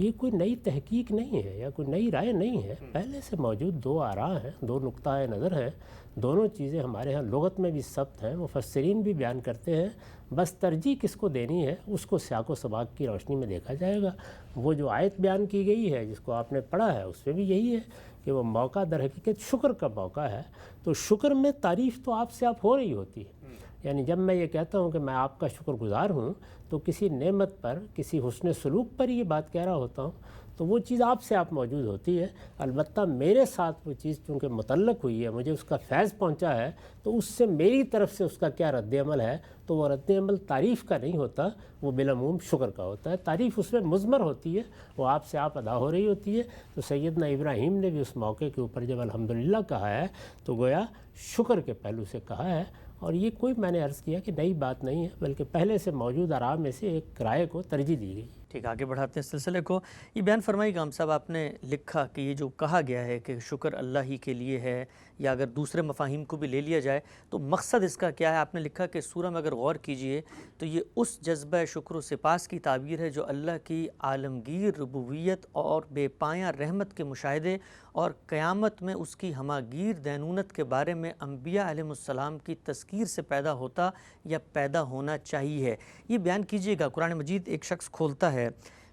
یہ کوئی نئی تحقیق نہیں ہے یا کوئی نئی رائے نہیں ہے، پہلے سے موجود دو آراء ہیں، دو نقطۂ نظر ہیں، دونوں چیزیں ہمارے ہاں لغت میں بھی ثبت ہیں، مفسرین بھی بیان کرتے ہیں، بس ترجیح کس کو دینی ہے اس کو سیاق و سباق کی روشنی میں دیکھا جائے گا۔ وہ جو آیت بیان کی گئی ہے جس کو آپ نے پڑھا ہے اس میں بھی یہی ہے کہ وہ موقع در حقیقت شکر کا موقع ہے، تو شکر میں تعریف تو آپ سے آپ ہو رہی ہوتی ہے۔ یعنی جب میں یہ کہتا ہوں کہ میں آپ کا شکر گزار ہوں تو کسی نعمت پر، کسی حسن سلوک پر یہ بات کہہ رہا ہوتا ہوں، تو وہ چیز آپ سے آپ موجود ہوتی ہے۔ البتہ میرے ساتھ وہ چیز چونکہ متعلق ہوئی ہے، مجھے اس کا فیض پہنچا ہے، تو اس سے میری طرف سے اس کا کیا رد عمل ہے، تو وہ رد عمل تعریف کا نہیں ہوتا، وہ بالعموم شکر کا ہوتا ہے۔ تعریف اس میں مضمر ہوتی ہے، وہ آپ سے آپ ادا ہو رہی ہوتی ہے۔ تو سیدنا ابراہیم نے بھی اس موقع کے اوپر جب الحمدللہ کہا ہے تو گویا شکر کے پہلو سے کہا ہے، اور یہ کوئی میں نے عرض کیا کہ نئی بات نہیں ہے، بلکہ پہلے سے موجود آراء میں سے ایک رائے کو ترجیح دی گئی۔ ٹھیک، آگے بڑھاتے ہیں سلسلے کو۔ یہ بیان فرمائی گام صاحب، آپ نے لکھا کہ یہ جو کہا گیا ہے کہ شکر اللہ ہی کے لیے ہے، یا اگر دوسرے مفاہیم کو بھی لے لیا جائے تو مقصد اس کا کیا ہے؟ آپ نے لکھا کہ سورہ میں اگر غور کیجئے تو یہ اس جذبہ شکر و سپاس کی تعبیر ہے جو اللہ کی عالمگیر ربوبیت اور بے پایاں رحمت کے مشاہدے اور قیامت میں اس کی ہماگیر دینونت کے بارے میں انبیاء علیہ السلام کی تذکیر سے پیدا ہوتا یا پیدا ہونا چاہیے۔ یہ بیان کیجئے گا۔ قرآن مجید ایک شخص کھولتا ہے،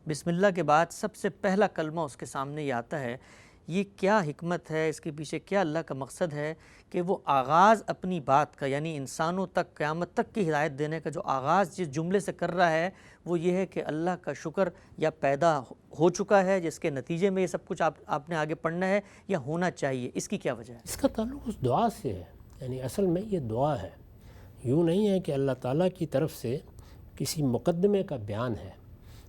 بسم اللہ کے بعد سب سے پہلا کلمہ اس کے سامنے یہ آتا ہے، یہ کیا حکمت ہے، اس کے پیچھے کیا اللہ کا مقصد ہے کہ وہ آغاز اپنی بات کا، یعنی انسانوں تک قیامت تک کی ہدایت دینے کا جو آغاز جس جملے سے کر رہا ہے وہ یہ ہے کہ اللہ کا شکر یا پیدا ہو چکا ہے، جس کے نتیجے میں یہ سب کچھ آپ نے آگے پڑھنا ہے یا ہونا چاہیے۔ اس کی کیا وجہ ہے؟ اس کا تعلق اس دعا سے ہے، یعنی اصل میں یہ دعا ہے، یوں نہیں ہے کہ اللہ تعالیٰ کی طرف سے کسی مقدمے کا بیان ہے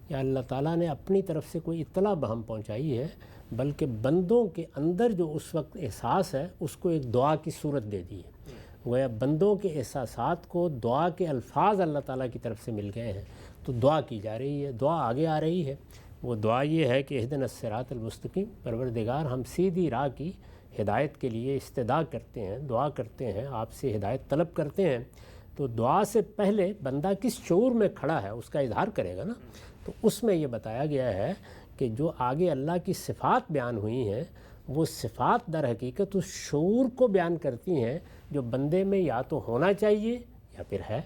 یا اللہ تعالیٰ نے اپنی طرف سے کوئی اطلاع بہم پہنچائی ہے، بلکہ بندوں کے اندر جو اس وقت احساس ہے اس کو ایک دعا کی صورت دے دی ہے۔ گویا بندوں کے احساسات کو دعا کے الفاظ اللہ تعالیٰ کی طرف سے مل گئے ہیں، تو دعا کی جا رہی ہے، دعا آگے آ رہی ہے۔ وہ دعا یہ ہے کہ اہدنا الصراط المستقیم، پروردگار ہم سیدھی راہ کی ہدایت کے لیے استدعا کرتے ہیں، دعا کرتے ہیں، آپ سے ہدایت طلب کرتے ہیں۔ تو دعا سے پہلے بندہ کس شعور میں کھڑا ہے اس کا اظہار کرے گا نا، تو اس میں یہ بتایا گیا ہے کہ جو آگے اللہ کی صفات بیان ہوئی ہیں وہ صفات در حقیقت اس شعور کو بیان کرتی ہیں جو بندے میں یا تو ہونا چاہیے یا پھر ہے۔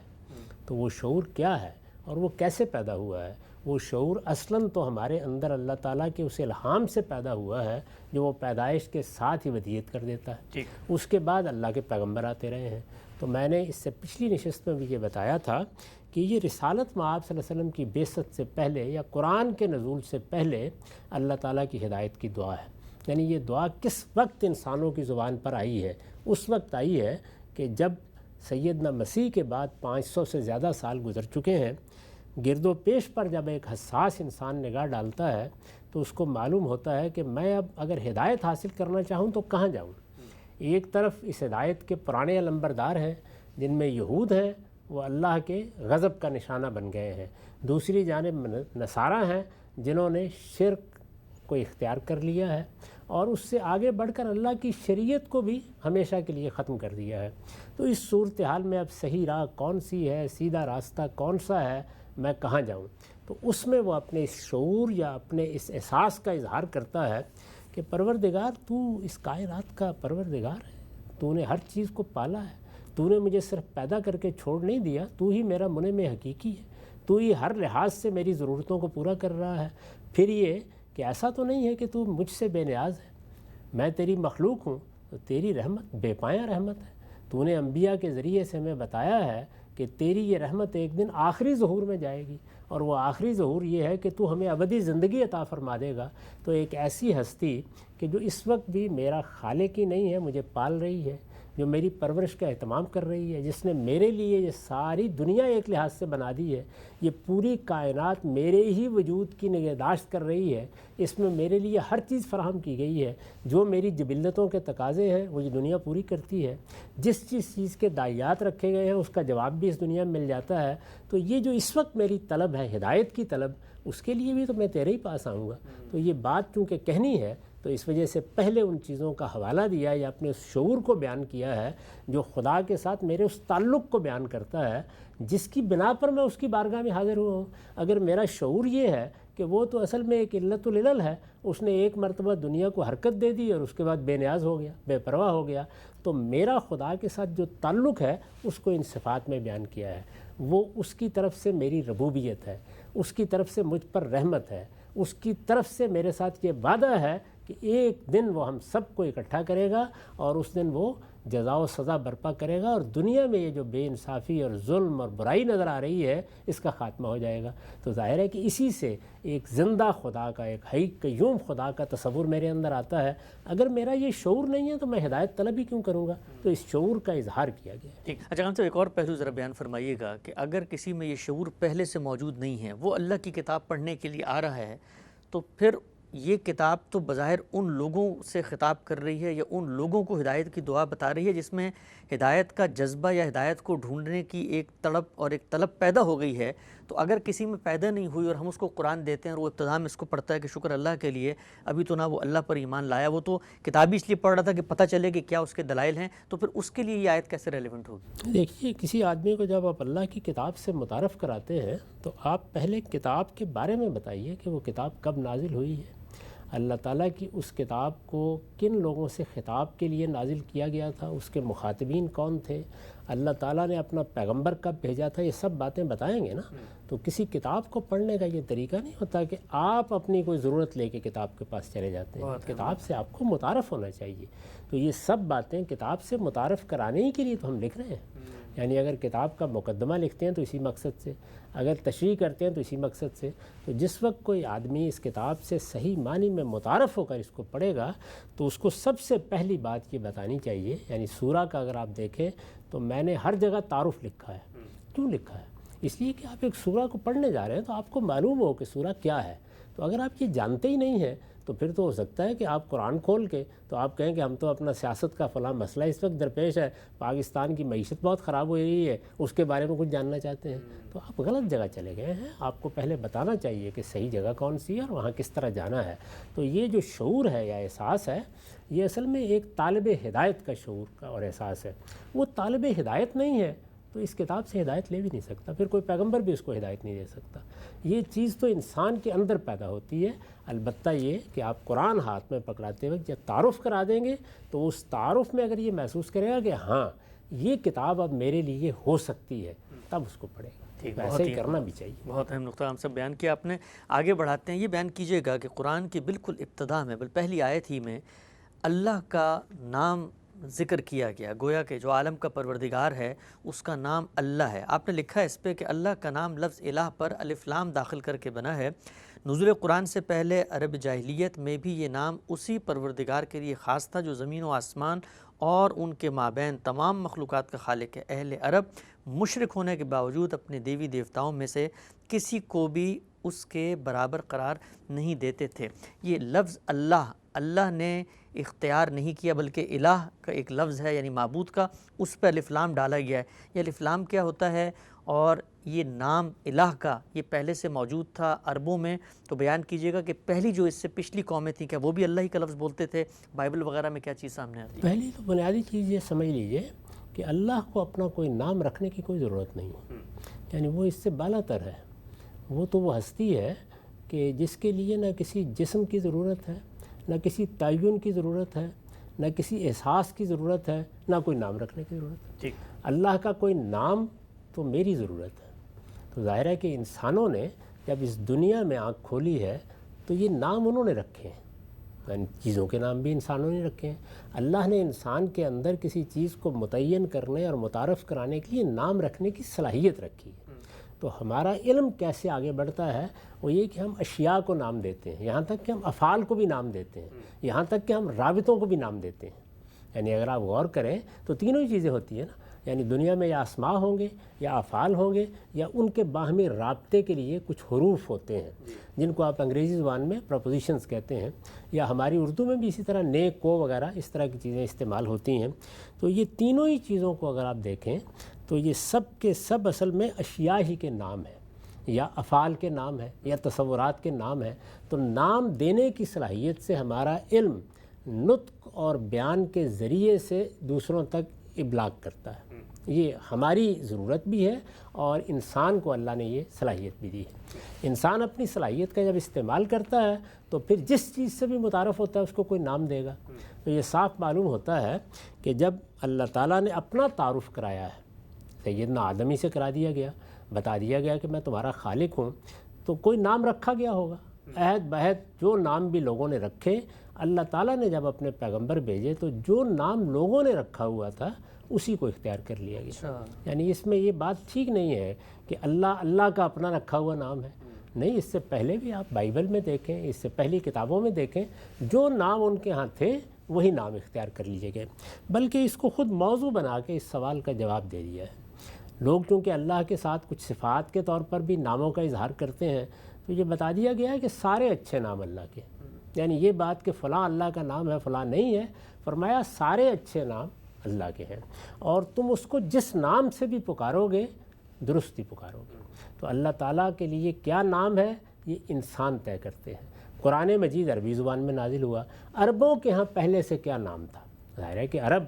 تو وہ شعور کیا ہے اور وہ کیسے پیدا ہوا ہے؟ وہ شعور اصلاً تو ہمارے اندر اللہ تعالیٰ کے اس الہام سے پیدا ہوا ہے جو وہ پیدائش کے ساتھ ہی ودیت کر دیتا ہے۔ اس کے بعد اللہ کے پیغمبر آتے رہے ہیں۔ تو میں نے اس سے پچھلی نشست میں بھی یہ بتایا تھا کہ یہ رسالت مآب صلی اللہ علیہ وسلم کی بعثت سے پہلے یا قرآن کے نزول سے پہلے اللہ تعالیٰ کی ہدایت کی دعا ہے۔ یعنی یہ دعا کس وقت انسانوں کی زبان پر آئی ہے؟ اس وقت آئی ہے کہ جب سیدنا مسیح کے بعد 500 سے زیادہ سال گزر چکے ہیں، گرد و پیش پر جب ایک حساس انسان نگاہ ڈالتا ہے تو اس کو معلوم ہوتا ہے کہ میں اب اگر ہدایت حاصل کرنا چاہوں تو کہاں جاؤں؟ ایک طرف اس ہدایت کے پرانے علمبردار ہیں جن میں یہود ہیں، وہ اللہ کے غضب کا نشانہ بن گئے ہیں، دوسری جانب نصارہ ہیں جنہوں نے شرک کو اختیار کر لیا ہے اور اس سے آگے بڑھ کر اللہ کی شریعت کو بھی ہمیشہ کے لیے ختم کر دیا ہے۔ تو اس صورتحال میں اب صحیح راہ کون سی ہے، سیدھا راستہ کون سا ہے، میں کہاں جاؤں؟ تو اس میں وہ اپنے اس شعور یا اپنے اس احساس کا اظہار کرتا ہے کہ پروردگار تو اس کائنات کا پروردگار ہے، تو نے ہر چیز کو پالا ہے، تو نے مجھے صرف پیدا کر کے چھوڑ نہیں دیا، تو ہی میرا منعم حقیقی ہے، تو ہی ہر لحاظ سے میری ضرورتوں کو پورا کر رہا ہے۔ پھر یہ کہ ایسا تو نہیں ہے کہ تو مجھ سے بے نیاز ہے، میں تیری مخلوق ہوں، تو تیری رحمت بے پایاں رحمت ہے۔ تو نے انبیاء کے ذریعے سے ہمیں بتایا ہے کہ تیری یہ رحمت ایک دن آخری ظہور میں جائے گی، اور وہ آخری ظہور یہ ہے کہ تو ہمیں ابدی زندگی عطا فرما دے گا۔ تو ایک ایسی ہستی کہ جو اس وقت بھی میرا خالق ہی نہیں ہے، مجھے پال رہی ہے، جو میری پرورش کا اہتمام کر رہی ہے، جس نے میرے لیے یہ ساری دنیا ایک لحاظ سے بنا دی ہے، یہ پوری کائنات میرے ہی وجود کی نگہداشت کر رہی ہے، اس میں میرے لیے ہر چیز فراہم کی گئی ہے، جو میری جبلتوں کے تقاضے ہیں وہ یہ دنیا پوری کرتی ہے، جس چیز کے داعیات رکھے گئے ہیں اس کا جواب بھی اس دنیا میں مل جاتا ہے۔ تو یہ جو اس وقت میری طلب ہے ہدایت کی طلب، اس کے لیے بھی تو میں تیرے ہی پاس آؤں گا۔ تو یہ بات چونکہ کہنی ہے تو اس وجہ سے پہلے ان چیزوں کا حوالہ دیا یا اپنے اس شعور کو بیان کیا ہے جو خدا کے ساتھ میرے اس تعلق کو بیان کرتا ہے، جس کی بنا پر میں اس کی بارگاہ میں حاضر ہوا ہوں۔ اگر میرا شعور یہ ہے کہ وہ تو اصل میں ایک علت العلل ہے، اس نے ایک مرتبہ دنیا کو حرکت دے دی اور اس کے بعد بے نیاز ہو گیا، بے پرواہ ہو گیا۔ تو میرا خدا کے ساتھ جو تعلق ہے اس کو ان صفات میں بیان کیا ہے۔ وہ اس کی طرف سے میری ربوبیت ہے، اس کی طرف سے مجھ پر رحمت ہے، اس کی طرف سے میرے ساتھ یہ وعدہ ہے کہ ایک دن وہ ہم سب کو اکٹھا کرے گا اور اس دن وہ جزا و سزا برپا کرے گا، اور دنیا میں یہ جو بے انصافی اور ظلم اور برائی نظر آ رہی ہے اس کا خاتمہ ہو جائے گا۔ تو ظاہر ہے کہ اسی سے ایک زندہ خدا کا، ایک حی قیوم خدا کا تصور میرے اندر آتا ہے۔ اگر میرا یہ شعور نہیں ہے تو میں ہدایت طلب ہی کیوں کروں گا؟ تو اس شعور کا اظہار کیا گیا ہے۔ ٹھیک، اچھا خان صاحب ایک اور پہلو ذرا بیان فرمائیے گا کہ اگر کسی میں یہ شعور پہلے سے موجود نہیں ہے، وہ اللہ کی کتاب پڑھنے کے لیے آ رہا ہے، تو پھر یہ کتاب تو بظاہر ان لوگوں سے خطاب کر رہی ہے یا ان لوگوں کو ہدایت کی دعا بتا رہی ہے جس میں ہدایت کا جذبہ یا ہدایت کو ڈھونڈنے کی ایک تڑپ اور ایک طلب پیدا ہو گئی ہے۔ تو اگر کسی میں پیدا نہیں ہوئی اور ہم اس کو قرآن دیتے ہیں اور وہ ابتدا میں اس کو پڑھتا ہے کہ شکر اللہ کے لیے، ابھی تو نہ وہ اللہ پر ایمان لایا، وہ تو کتابی اس لیے پڑھ رہا تھا کہ پتہ چلے کہ کیا اس کے دلائل ہیں، تو پھر اس کے لیے یہ آیت کیسے ریلیونٹ ہوگی؟ دیکھیے، کسی آدمی کو جب آپ اللہ کی کتاب سے متعارف کراتے ہیں تو آپ پہلے کتاب کے بارے میں بتائیے کہ وہ کتاب کب نازل ہوئی ہے، اللہ تعالیٰ کی اس کتاب کو کن لوگوں سے خطاب کے لیے نازل کیا گیا تھا، اس کے مخاطبین کون تھے، اللہ تعالیٰ نے اپنا پیغمبر کب بھیجا تھا، یہ سب باتیں بتائیں گے نا۔ تو کسی کتاب کو پڑھنے کا یہ طریقہ نہیں ہوتا کہ آپ اپنی کوئی ضرورت لے کے کتاب کے پاس چلے جاتے ہیں، کتاب سے آپ کو متعارف ہونا چاہیے۔ تو یہ سب باتیں کتاب سے متعارف کرانے ہی کے لیے تو ہم لکھ رہے ہیں۔ یعنی اگر کتاب کا مقدمہ لکھتے ہیں تو اسی مقصد سے، اگر تشریح کرتے ہیں تو اسی مقصد سے۔ تو جس وقت کوئی آدمی اس کتاب سے صحیح معنی میں متعارف ہو کر اس کو پڑھے گا تو اس کو سب سے پہلی بات یہ بتانی چاہیے، یعنی سورہ کا اگر آپ دیکھیں تو میں نے ہر جگہ تعارف لکھا ہے۔ کیوں لکھا ہے؟ اس لیے کہ آپ ایک سورہ کو پڑھنے جا رہے ہیں تو آپ کو معلوم ہو کہ سورہ کیا ہے۔ تو اگر آپ یہ جانتے ہی نہیں ہیں تو پھر تو ہو سکتا ہے کہ آپ قرآن کھول کے تو آپ کہیں کہ ہم تو اپنا سیاست کا فلاں مسئلہ اس وقت درپیش ہے، پاکستان کی معیشت بہت خراب ہو رہی ہے، اس کے بارے میں کچھ جاننا چاہتے ہیں۔ تو آپ غلط جگہ چلے گئے ہیں۔ آپ کو پہلے بتانا چاہیے کہ صحیح جگہ کون سی ہے اور وہاں کس طرح جانا ہے۔ تو یہ جو شعور ہے یا احساس ہے، یہ اصل میں ایک طالب ہدایت کا شعور کا اور احساس ہے۔ وہ طالب ہدایت نہیں ہے تو اس کتاب سے ہدایت لے بھی نہیں سکتا، پھر کوئی پیغمبر بھی اس کو ہدایت نہیں دے سکتا۔ یہ چیز تو انسان کے اندر پیدا ہوتی ہے۔ البتہ یہ کہ آپ قرآن ہاتھ میں پکڑاتے وقت جب تعارف کرا دیں گے تو اس تعارف میں اگر یہ محسوس کرے گا کہ ہاں یہ کتاب اب میرے لیے ہو سکتی ہے، تب اس کو پڑھے گا۔ ایسے ہی کرنا بھی چاہیے۔ بہت اہم نقطہ ہم سب بیان کیا آپ نے۔ آگے بڑھاتے ہیں، یہ بیان کیجیے گا کہ قرآن کی بالکل ابتدا میں پہلی آیت ہی میں اللہ کا نام ذکر کیا گیا، گویا کہ جو عالم کا پروردگار ہے اس کا نام اللہ ہے۔ آپ نے لکھا ہے اس پہ کہ اللہ کا نام لفظ الہ پر الف لام داخل کر کے بنا ہے۔ نزول قرآن سے پہلے عرب جاہلیت میں بھی یہ نام اسی پروردگار کے لیے خاص تھا جو زمین و آسمان اور ان کے مابین تمام مخلوقات کا خالق ہے۔ اہل عرب مشرک ہونے کے باوجود اپنے دیوی دیوتاؤں میں سے کسی کو بھی اس کے برابر قرار نہیں دیتے تھے۔ یہ لفظ اللہ نے اختیار نہیں کیا، بلکہ الہ کا ایک لفظ ہے یعنی معبود کا، اس پہ الف لام ڈالا گیا ہے۔ یہ الف لام کیا ہوتا ہے اور یہ نام الہ کا یہ پہلے سے موجود تھا عربوں میں؟ تو بیان کیجیے گا کہ پہلی جو اس سے پچھلی قومیں تھیں کیا وہ بھی اللہ ہی کا لفظ بولتے تھے؟ بائبل وغیرہ میں کیا چیز سامنے آتی ہے؟ پہلی تو بنیادی چیز یہ سمجھ لیجئے کہ اللہ کو اپنا کوئی نام رکھنے کی کوئی ضرورت نہیں، یعنی وہ اس سے بالا تر ہے۔ وہ تو وہ ہستی ہے کہ جس کے لیے نہ کسی جسم کی ضرورت ہے، نہ کسی تعین کی ضرورت ہے، نہ کسی احساس کی ضرورت ہے، نہ کوئی نام رکھنے کی ضرورت ہے۔ اللہ کا کوئی نام تو میری ضرورت ہے۔ تو ظاہر ہے کہ انسانوں نے جب اس دنیا میں آنکھ کھولی ہے تو یہ نام انہوں نے رکھے ہیں، یعنی چیزوں کے نام بھی انسانوں نے رکھے ہیں۔ اللہ نے انسان کے اندر کسی چیز کو متعین کرنے اور متعارف کرانے کے لیے نام رکھنے کی صلاحیت رکھی ہے۔ تو ہمارا علم کیسے آگے بڑھتا ہے وہ یہ کہ ہم اشیاء کو نام دیتے ہیں، یہاں تک کہ ہم افعال کو بھی نام دیتے ہیں، یہاں تک کہ ہم رابطوں کو بھی نام دیتے ہیں۔ یعنی اگر آپ غور کریں تو تینوں ہی چیزیں ہوتی ہیں نا، یعنی دنیا میں یا اسماء ہوں گے یا افعال ہوں گے یا ان کے باہمی رابطے کے لیے کچھ حروف ہوتے ہیں جن کو آپ انگریزی زبان میں پروپوزیشنز کہتے ہیں، یا ہماری اردو میں بھی اسی طرح نے، کو وغیرہ اس طرح کی چیزیں استعمال ہوتی ہیں۔ تو یہ تینوں ہی چیزوں کو اگر آپ دیکھیں تو یہ سب کے سب اصل میں اشیاء ہی کے نام ہیں، یا افعال کے نام ہیں، یا تصورات کے نام ہیں۔ تو نام دینے کی صلاحیت سے ہمارا علم نطق اور بیان کے ذریعے سے دوسروں تک ابلاغ کرتا ہے۔ یہ ہماری ضرورت بھی ہے اور انسان کو اللہ نے یہ صلاحیت بھی دی ہے۔ انسان اپنی صلاحیت کا جب استعمال کرتا ہے تو پھر جس چیز سے بھی متعارف ہوتا ہے اس کو کوئی نام دے گا۔ تو یہ صاف معلوم ہوتا ہے کہ جب اللہ تعالیٰ نے اپنا تعارف کرایا ہے، سیدنا آدم ہی سے کرا دیا گیا، بتا دیا گیا کہ میں تمہارا خالق ہوں، تو کوئی نام رکھا گیا ہوگا۔ عہد بہد جو نام بھی لوگوں نے رکھے، اللہ تعالیٰ نے جب اپنے پیغمبر بھیجے تو جو نام لوگوں نے رکھا ہوا تھا اسی کو اختیار کر لیا گیا۔ یعنی اس میں یہ بات ٹھیک نہیں ہے کہ اللہ کا اپنا رکھا ہوا نام ہے، نہیں، اس سے پہلے بھی آپ بائبل میں دیکھیں، اس سے پہلی کتابوں میں دیکھیں، جو نام ان کے ہاں تھے وہی نام اختیار کر لیے گئے، بلکہ اس کو خود موضوع بنا کے اس سوال کا جواب دے دیا ہے۔ لوگ چونکہ اللہ کے ساتھ کچھ صفات کے طور پر بھی ناموں کا اظہار کرتے ہیں، تو یہ بتا دیا گیا ہے کہ سارے اچھے نام اللہ کے، یعنی یہ بات کہ فلاں اللہ کا نام ہے فلاں نہیں ہے، فرمایا سارے اچھے نام اللہ کے ہیں، اور تم اس کو جس نام سے بھی پکارو گے درست ہی پکارو گے۔ تو اللہ تعالیٰ کے لیے کیا نام ہے یہ انسان طے کرتے ہیں۔ قرآن مجید عربی زبان میں نازل ہوا، عربوں کے ہاں پہلے سے کیا نام تھا؟ ظاہر ہے کہ عرب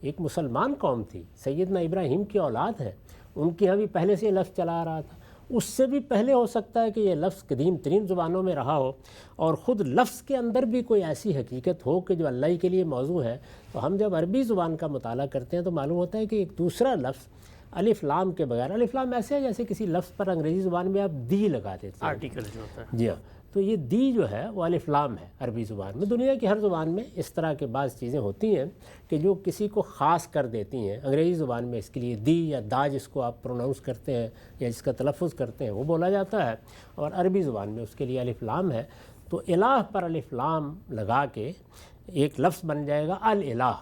ایک مسلمان قوم تھی، سیدنا ابراہیم کی اولاد ہے، ان کے ہاں بھی پہلے سے یہ لفظ چلا آ رہا تھا، اس سے بھی پہلے ہو سکتا ہے کہ یہ لفظ قدیم ترین زبانوں میں رہا ہو، اور خود لفظ کے اندر بھی کوئی ایسی حقیقت ہو کہ جو اللہ ہی کے لیے موضوع ہے۔ تو ہم جب عربی زبان کا مطالعہ کرتے ہیں تو معلوم ہوتا ہے کہ ایک دوسرا لفظ الف لام کے بغیر، الف لام ایسے ہے جیسے کسی لفظ پر انگریزی زبان میں آپ دی لگا دیتے ہیں، آرٹیکل جو ہوتا ہے، جی ہاں، تو یہ دی جو ہے وہ الف لام ہے عربی زبان میں۔ دنیا کی ہر زبان میں اس طرح کے بعض چیزیں ہوتی ہیں کہ جو کسی کو خاص کر دیتی ہیں۔ انگریزی زبان میں اس کے لیے دی یا دا جس کو آپ پروناؤنس کرتے ہیں یا جس کا تلفظ کرتے ہیں وہ بولا جاتا ہے، اور عربی زبان میں اس کے لیے الف لام ہے۔ تو الہ پر الف لام لگا کے ایک لفظ بن جائے گا الالہ،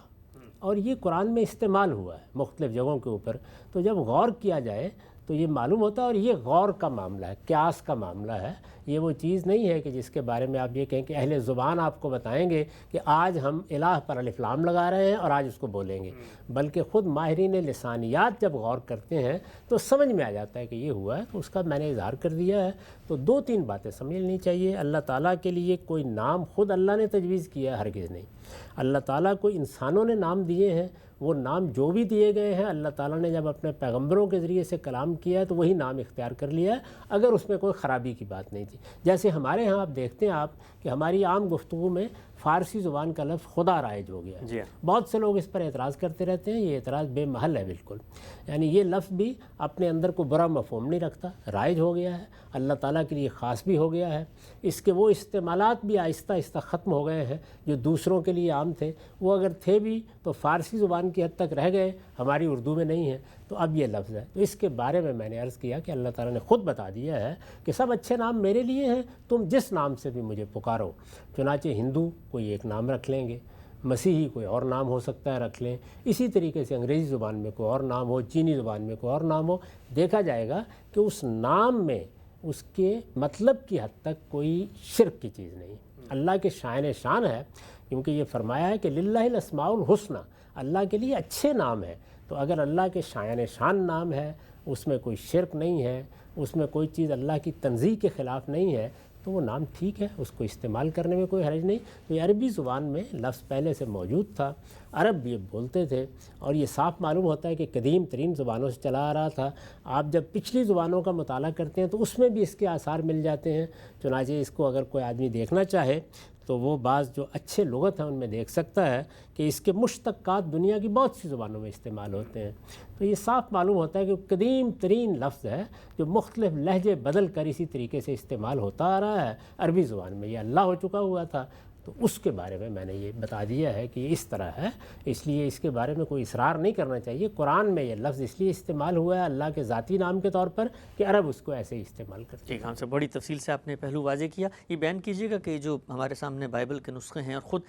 اور یہ قرآن میں استعمال ہوا ہے مختلف جگہوں کے اوپر۔ تو جب غور کیا جائے تو یہ معلوم ہوتا ہے، اور یہ غور کا معاملہ ہے، قیاس کا معاملہ ہے، یہ وہ چیز نہیں ہے کہ جس کے بارے میں آپ یہ کہیں کہ اہل زبان آپ کو بتائیں گے کہ آج ہم الہ پر الف لام لگا رہے ہیں اور آج اس کو بولیں گے، بلکہ خود ماہرین لسانیات جب غور کرتے ہیں تو سمجھ میں آ جاتا ہے کہ یہ ہوا ہے، تو اس کا میں نے اظہار کر دیا ہے۔ تو دو تین باتیں سمجھ لینی چاہیے، اللہ تعالیٰ کے لیے کوئی نام خود اللہ نے تجویز کیا ہے ہرگز نہیں۔ اللہ تعالیٰ کو انسانوں نے نام دیے ہیں، وہ نام جو بھی دیے گئے ہیں اللہ تعالیٰ نے جب اپنے پیغمبروں کے ذریعے سے کلام کیا ہے تو وہی نام اختیار کر لیا ہے، اگر اس میں کوئی خرابی کی بات نہیں تھی۔ جیسے ہمارے ہاں آپ دیکھتے ہیں آپ کہ ہماری عام گفتگو میں فارسی زبان کا لفظ خدا رائج ہو گیا ہے، بہت سے لوگ اس پر اعتراض کرتے رہتے ہیں، یہ اعتراض بے محل ہے بالکل۔ یعنی یہ لفظ بھی اپنے اندر کو برا مفہوم نہیں رکھتا، رائج ہو گیا ہے، اللہ تعالیٰ کے لیے خاص بھی ہو گیا ہے، اس کے وہ استعمالات بھی آہستہ آہستہ ختم ہو گئے ہیں جو دوسروں کے لیے عام تھے، وہ اگر تھے بھی تو فارسی زبان کی حد تک رہ گئے، ہماری اردو میں نہیں ہے، تو اب یہ لفظ ہے۔ تو اس کے بارے میں نے عرض کیا کہ اللہ تعالیٰ نے خود بتا دیا ہے کہ سب اچھے نام میرے لیے ہیں، تم جس نام سے بھی مجھے پکارو۔ چنانچہ ہندو کوئی ایک نام رکھ لیں گے، مسیحی کوئی اور نام ہو سکتا ہے رکھ لیں، اسی طریقے سے انگریزی زبان میں کوئی اور نام ہو، چینی زبان میں کوئی اور نام ہو، دیکھا جائے گا کہ اس نام میں اس کے مطلب کی حد تک کوئی شرک کی چیز نہیں۔ اللہ کے شائن شان ہے، کیونکہ یہ فرمایا ہے کہ للہ الاسماء الحسنی، اللہ کے لیے اچھے نام ہیں۔ تو اگر اللہ کے شائن شان نام ہے، اس میں کوئی شرک نہیں ہے، اس میں کوئی چیز اللہ کی تنزیہ کے خلاف نہیں ہے، تو وہ نام ٹھیک ہے، اس کو استعمال کرنے میں کوئی حرج نہیں۔ تو یہ عربی زبان میں لفظ پہلے سے موجود تھا، عرب بھی بولتے تھے، اور یہ صاف معلوم ہوتا ہے کہ قدیم ترین زبانوں سے چلا آ رہا تھا۔ آپ جب پچھلی زبانوں کا مطالعہ کرتے ہیں تو اس میں بھی اس کے آثار مل جاتے ہیں، چنانچہ اس کو اگر کوئی آدمی دیکھنا چاہے تو وہ بعض جو اچھے لغت ہیں ان میں دیکھ سکتا ہے کہ اس کے مشتقات دنیا کی بہت سی زبانوں میں استعمال ہوتے ہیں۔ تو یہ صاف معلوم ہوتا ہے کہ قدیم ترین لفظ ہے جو مختلف لہجے بدل کر اسی طریقے سے استعمال ہوتا آ رہا ہے عربی زبان میں، یہ اللہ ہو چکا ہوا تھا۔ تو اس کے بارے میں نے یہ بتا دیا ہے کہ یہ اس طرح ہے، اس لیے اس کے بارے میں کوئی اصرار نہیں کرنا چاہیے۔ قرآن میں یہ لفظ اس لیے استعمال ہوا ہے اللہ کے ذاتی نام کے طور پر کہ عرب اس کو ایسے ہی استعمال کرتے ہیں۔ ٹھیک، ہم سے بڑی تفصیل سے آپ نے پہلو واضح کیا۔ یہ بیان کیجیے گا کہ جو ہمارے سامنے بائبل کے نسخے ہیں اور خود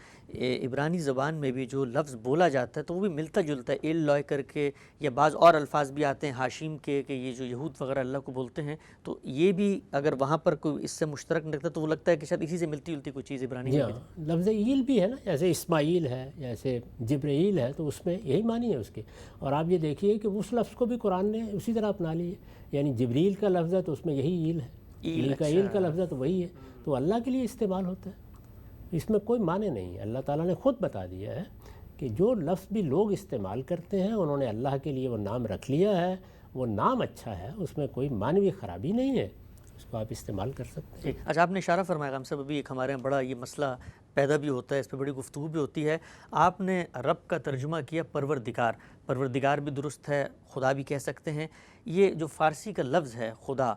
عبرانی زبان میں بھی جو لفظ بولا جاتا ہے تو وہ بھی ملتا جلتا ہے، ایل لوائے کر کے، یا بعض اور الفاظ بھی آتے ہیں ہاشیم کے کہ یہ جو یہود وغیرہ اللہ کو بولتے ہیں، تو یہ بھی اگر وہاں پر کوئی اس سے مشترک نکلتا تو وہ لگتا ہے کہ شاید اسی سے ملتی جلتی کوئی چیز عبرانی میں بھی۔ لفظ ایل بھی ہے نا، جیسے اسماعیل ہے، جیسے جبرائیل ہے، تو اس میں یہی معنی ہے اس کے۔ اور آپ یہ دیکھیے کہ اس لفظ کو بھی قرآن نے اسی طرح اپنا لی ہے، یعنی جبریل کا لفظ ہے تو اس میں یہی ایل ہے، میکائیل کا لفظ ہے تو وہی ہے، تو اللہ کے لیے استعمال ہوتا ہے، اس میں کوئی معنی نہیں ہے۔ اللہ تعالیٰ نے خود بتا دیا ہے کہ جو لفظ بھی لوگ استعمال کرتے ہیں انہوں نے اللہ کے لیے وہ نام رکھ لیا ہے، وہ نام اچھا ہے، اس میں کوئی معنوی خرابی نہیں ہے، اس کو آپ استعمال کر سکتے ہیں۔ اچھا، آپ نے اشارہ فرمایا غام صاحب، ابھی ایک ہمارے یہاں بڑا یہ مسئلہ پیدا بھی ہوتا ہے، اس پہ بڑی گفتگو بھی ہوتی ہے۔ آپ نے رب کا ترجمہ کیا پروردگار، پروردگار بھی درست ہے، خدا بھی کہہ سکتے ہیں۔ یہ جو فارسی کا لفظ ہے خدا،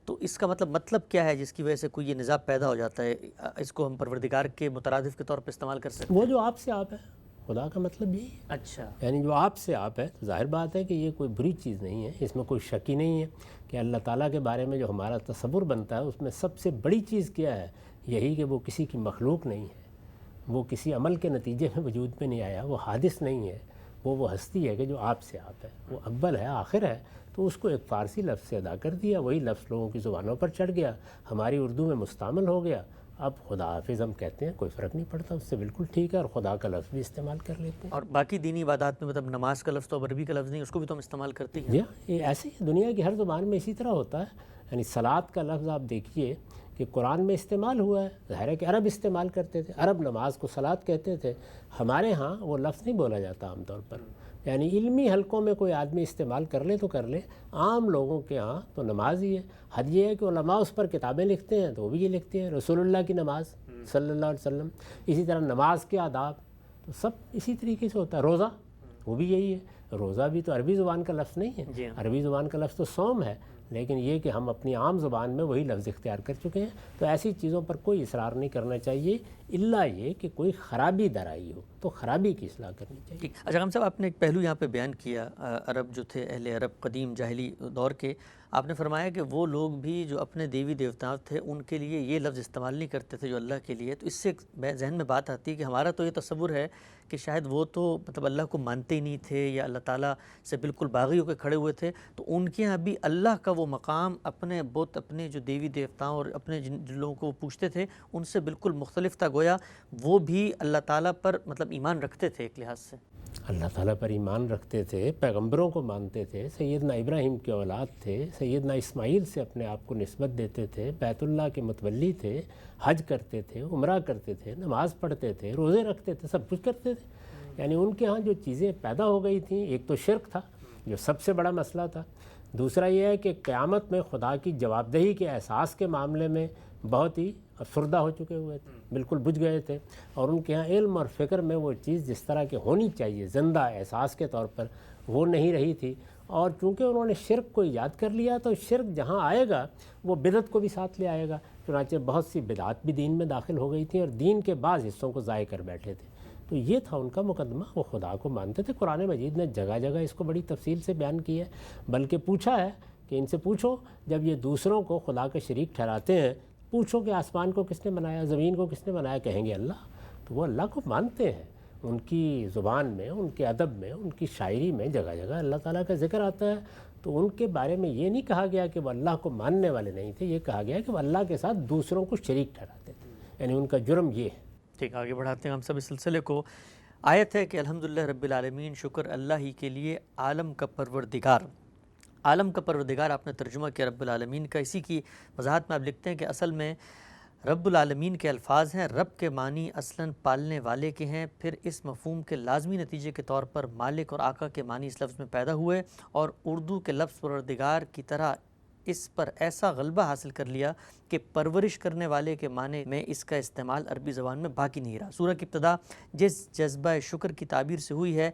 تو اس کا مطلب کیا ہے جس کی وجہ سے کوئی یہ نزاع پیدا ہو جاتا ہے؟ اس کو ہم پروردگار کے مترادف کے طور پہ استعمال کر سکتے ہیں؟ وہ جو آپ سے آپ ہے، خدا کا مطلب یہی ہے۔ اچھا، یعنی جو آپ سے آپ ہے، تو ظاہر بات ہے کہ یہ کوئی بری چیز نہیں ہے، اس میں کوئی شک ہی نہیں ہے کہ اللہ تعالیٰ کے بارے میں جو ہمارا تصور بنتا ہے اس میں سب سے بڑی چیز کیا ہے؟ یہی کہ وہ کسی کی مخلوق نہیں ہے، وہ کسی عمل کے نتیجے میں وجود میں نہیں آیا، وہ حادث نہیں ہے، وہ ہستی ہے کہ جو آپ سے آپ ہے، وہ اول ہے، آخر ہے۔ تو اس کو ایک فارسی لفظ سے ادا کر دیا، وہی لفظ لوگوں کی زبانوں پر چڑھ گیا، ہماری اردو میں مستعمل ہو گیا۔ اب خدا حافظ ہم کہتے ہیں، کوئی فرق نہیں پڑتا، اس سے بالکل ٹھیک ہے، اور خدا کا لفظ بھی استعمال کر لیتے ہیں۔ اور باقی دینی عبادات میں مطلب نماز کا لفظ تو عربی کا لفظ نہیں، اس کو بھی تو ہم استعمال کرتے ہیں۔ جی ہاں، یہ ایسے ہی دنیا کی ہر زبان میں اسی طرح ہوتا ہے۔ یعنی صلاۃ کا لفظ آپ دیکھیے کہ قرآن میں استعمال ہوا ہے، ظاہر ہے کہ عرب استعمال کرتے تھے، عرب نماز کو صلاۃ کہتے تھے، ہمارے ہاں وہ لفظ نہیں بولا جاتا عام طور پر۔ یعنی علمی حلقوں میں کوئی آدمی استعمال کر لے تو کر لے، عام لوگوں کے ہاں تو نماز ہی ہے۔ حد یہ ہے کہ علماء اس پر کتابیں لکھتے ہیں تو وہ بھی یہ لکھتے ہیں رسول اللہ کی نماز صلی اللہ علیہ وسلم۔ اسی طرح نماز کے آداب تو سب اسی طریقے سے ہوتا ہے۔ روزہ وہ بھی یہی ہے، روزہ بھی تو عربی زبان کا لفظ نہیں جی ہے، ہاں۔ عربی زبان کا لفظ تو صوم ہے، لیکن یہ کہ ہم اپنی عام زبان میں وہی لفظ اختیار کر چکے ہیں۔ تو ایسی چیزوں پر کوئی اصرار نہیں کرنا چاہیے، الا یہ کہ کوئی خرابی در آئی ہو تو خرابی کی اصلاح کرنی چاہیے۔ ٹھیک۔ اچھا غام صاحب، آپ نے ایک پہلو یہاں پہ بیان کیا، عرب جو تھے، اہل عرب قدیم جاہلی دور کے، آپ نے فرمایا کہ وہ لوگ بھی جو اپنے دیوی دیوتا تھے ان کے لیے یہ لفظ استعمال نہیں کرتے تھے جو اللہ کے لیے۔ تو اس سے ذہن میں بات آتی ہے کہ ہمارا تو یہ تصور ہے کہ شاید وہ تو مطلب اللہ کو مانتے ہی نہیں تھے، یا اللہ تعالیٰ سے بالکل باغی ہو کے کھڑے ہوئے تھے، تو ان کے یہاں بھی اللہ کا وہ مقام اپنے بت، اپنے جو دیوی دیوتاؤں اور اپنے جن لوگوں کو وہ پوچھتے تھے ان سے بالکل مختلف تھا، گویا وہ بھی اللہ تعالیٰ پر مطلب ایمان رکھتے تھے ایک لحاظ سے۔ اللہ تعالیٰ پر ایمان رکھتے تھے، پیغمبروں کو مانتے تھے، سیدنا ابراہیم کے اولاد تھے، سیدنا اسماعیل سے اپنے آپ کو نسبت دیتے تھے، بیت اللہ کے متولی تھے، حج کرتے تھے، عمرہ کرتے تھے، نماز پڑھتے تھے، روزے رکھتے تھے، سب کچھ کرتے تھے۔ یعنی ان کے ہاں جو چیزیں پیدا ہو گئی تھیں، ایک تو شرک تھا جو سب سے بڑا مسئلہ تھا، دوسرا یہ ہے کہ قیامت میں خدا کی جواب دہی کے احساس کے معاملے میں بہت ہی افسردہ ہو چکے ہوئے تھے، بالکل بجھ گئے تھے، اور ان کے ہاں علم اور فکر میں وہ چیز جس طرح کی ہونی چاہیے زندہ احساس کے طور پر وہ نہیں رہی تھی۔ اور چونکہ انہوں نے شرک کو ایجاد کر لیا تو شرک جہاں آئے گا وہ بدعت کو بھی ساتھ لے آئے گا، چنانچہ بہت سی بدعات بھی دین میں داخل ہو گئی تھیں اور دین کے بعض حصوں کو ضائع کر بیٹھے تھے۔ تو یہ تھا ان کا مقدمہ، وہ خدا کو مانتے تھے۔ قرآن مجید نے جگہ جگہ اس کو بڑی تفصیل سے بیان کی ہے، بلکہ پوچھا ہے کہ ان سے پوچھو جب یہ دوسروں کو خدا کا شریک ٹھہراتے ہیں، پوچھو کہ آسمان کو کس نے بنایا، زمین کو کس نے بنایا، کہیں گے اللہ۔ تو وہ اللہ کو مانتے ہیں، ان کی زبان میں، ان کے ادب میں، ان کی شاعری میں جگہ جگہ اللہ تعالیٰ کا ذکر آتا ہے۔ تو ان کے بارے میں یہ نہیں کہا گیا کہ وہ اللہ کو ماننے والے نہیں تھے، یہ کہا گیا کہ وہ اللہ کے ساتھ دوسروں کو شریک ٹھہراتے تھے، یعنی ان کا جرم یہ ہے۔ ٹھیک، آگے بڑھاتے ہیں ہم سب اس سلسلے کو۔ آیت ہے کہ الحمدللہ رب العالمین، شکر اللہ ہی کے لیے، عالم کا پروردگار۔ عالم کا پروردگار آپ نے ترجمہ کیا رب العالمین کا۔ اسی کی وضاحت میں آپ لکھتے ہیں کہ اصل میں رب العالمین کے الفاظ ہیں، رب کے معنی اصلاً پالنے والے کے ہیں، پھر اس مفہوم کے لازمی نتیجے کے طور پر مالک اور آقا کے معنی اس لفظ میں پیدا ہوئے، اور اردو کے لفظ پروردگار کی طرح اس پر ایسا غلبہ حاصل کر لیا کہ پرورش کرنے والے کے معنی میں اس کا استعمال عربی زبان میں باقی نہیں رہا۔ سورہ کی ابتدا جس جذبہ شکر کی تعبیر سے ہوئی ہے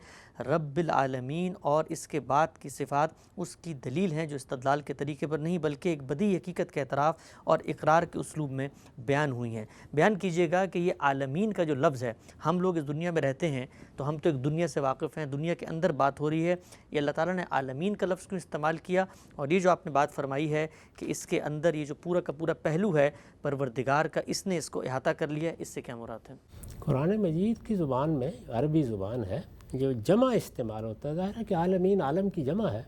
رب العالمین، اور اس کے بعد کی صفات اس کی دلیل ہیں جو استدلال کے طریقے پر نہیں بلکہ ایک بدیہی حقیقت کے اعتراف اور اقرار کے اسلوب میں بیان ہوئی ہیں۔ بیان کیجئے گا کہ یہ عالمین کا جو لفظ ہے، ہم لوگ اس دنیا میں رہتے ہیں تو ہم تو ایک دنیا سے واقف ہیں، دنیا کے اندر بات ہو رہی ہے، یہ اللہ تعالیٰ نے عالمین کا لفظ کیوں استعمال کیا؟ اور یہ جو آپ نے بات فرمائی ہے کہ اس کے اندر یہ جو پورا کا پورا پہلو ہے پروردگار کا، اس نے اس کو احاطہ کر لیا، اس سے کیا مراد ہے؟ قرآن مجید کی زبان میں، عربی زبان ہے، جو جمع استعمال ہوتا ہے، ظاہر ہے کہ عالمین عالم کی جمع ہے،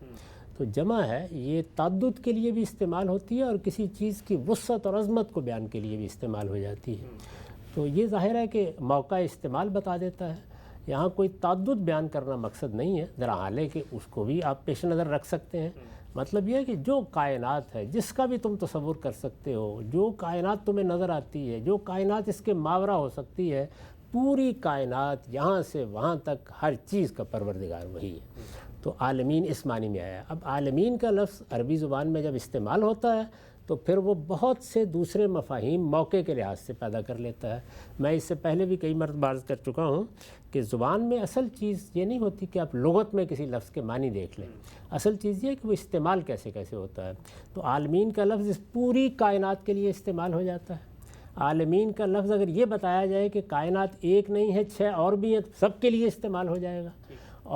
تو جمع ہے یہ تعدد کے لیے بھی استعمال ہوتی ہے اور کسی چیز کی وسعت اور عظمت کو بیان کے لیے بھی استعمال ہو جاتی ہے۔ تو یہ ظاہر ہے کہ موقع استعمال بتا دیتا ہے، یہاں کوئی تعدد بیان کرنا مقصد نہیں ہے، ذرا حال ہے کہ اس کو بھی آپ پیش نظر رکھ سکتے ہیں۔ مطلب یہ ہے کہ جو کائنات ہے، جس کا بھی تم تصور کر سکتے ہو، جو کائنات تمہیں نظر آتی ہے، جو کائنات اس کے ماورا ہو سکتی ہے، پوری کائنات یہاں سے وہاں تک ہر چیز کا پروردگار وہی ہے۔ تو عالمین اس معنی میں آیا۔ اب عالمین کا لفظ عربی زبان میں جب استعمال ہوتا ہے تو پھر وہ بہت سے دوسرے مفاہیم موقع کے لحاظ سے پیدا کر لیتا ہے۔ میں اس سے پہلے بھی کئی مرتبہ عرض کر چکا ہوں کہ زبان میں اصل چیز یہ نہیں ہوتی کہ آپ لغت میں کسی لفظ کے معنی دیکھ لیں، اصل چیز یہ ہے کہ وہ استعمال کیسے کیسے ہوتا ہے۔ تو عالمین کا لفظ اس پوری کائنات کے لیے استعمال ہو جاتا ہے۔ عالمین کا لفظ اگر یہ بتایا جائے کہ کائنات ایک نہیں ہے 6 اور بھی ہیں تو سب کے لیے استعمال ہو جائے گا۔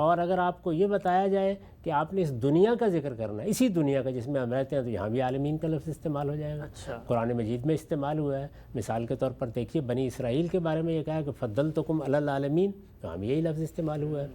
اور اگر آپ کو یہ بتایا جائے کہ آپ نے اس دنیا کا ذکر کرنا ہے، اسی دنیا کا جس میں ہم رہتے ہیں، تو یہاں بھی عالمین کا لفظ استعمال ہو جائے گا۔ قرآن مجید میں استعمال ہوا ہے۔ مثال کے طور پر دیکھیے بنی اسرائیل کے بارے میں یہ کہا کہ فضلتکم علی العالمین، تو ہم یہی لفظ استعمال ہوا ہے۔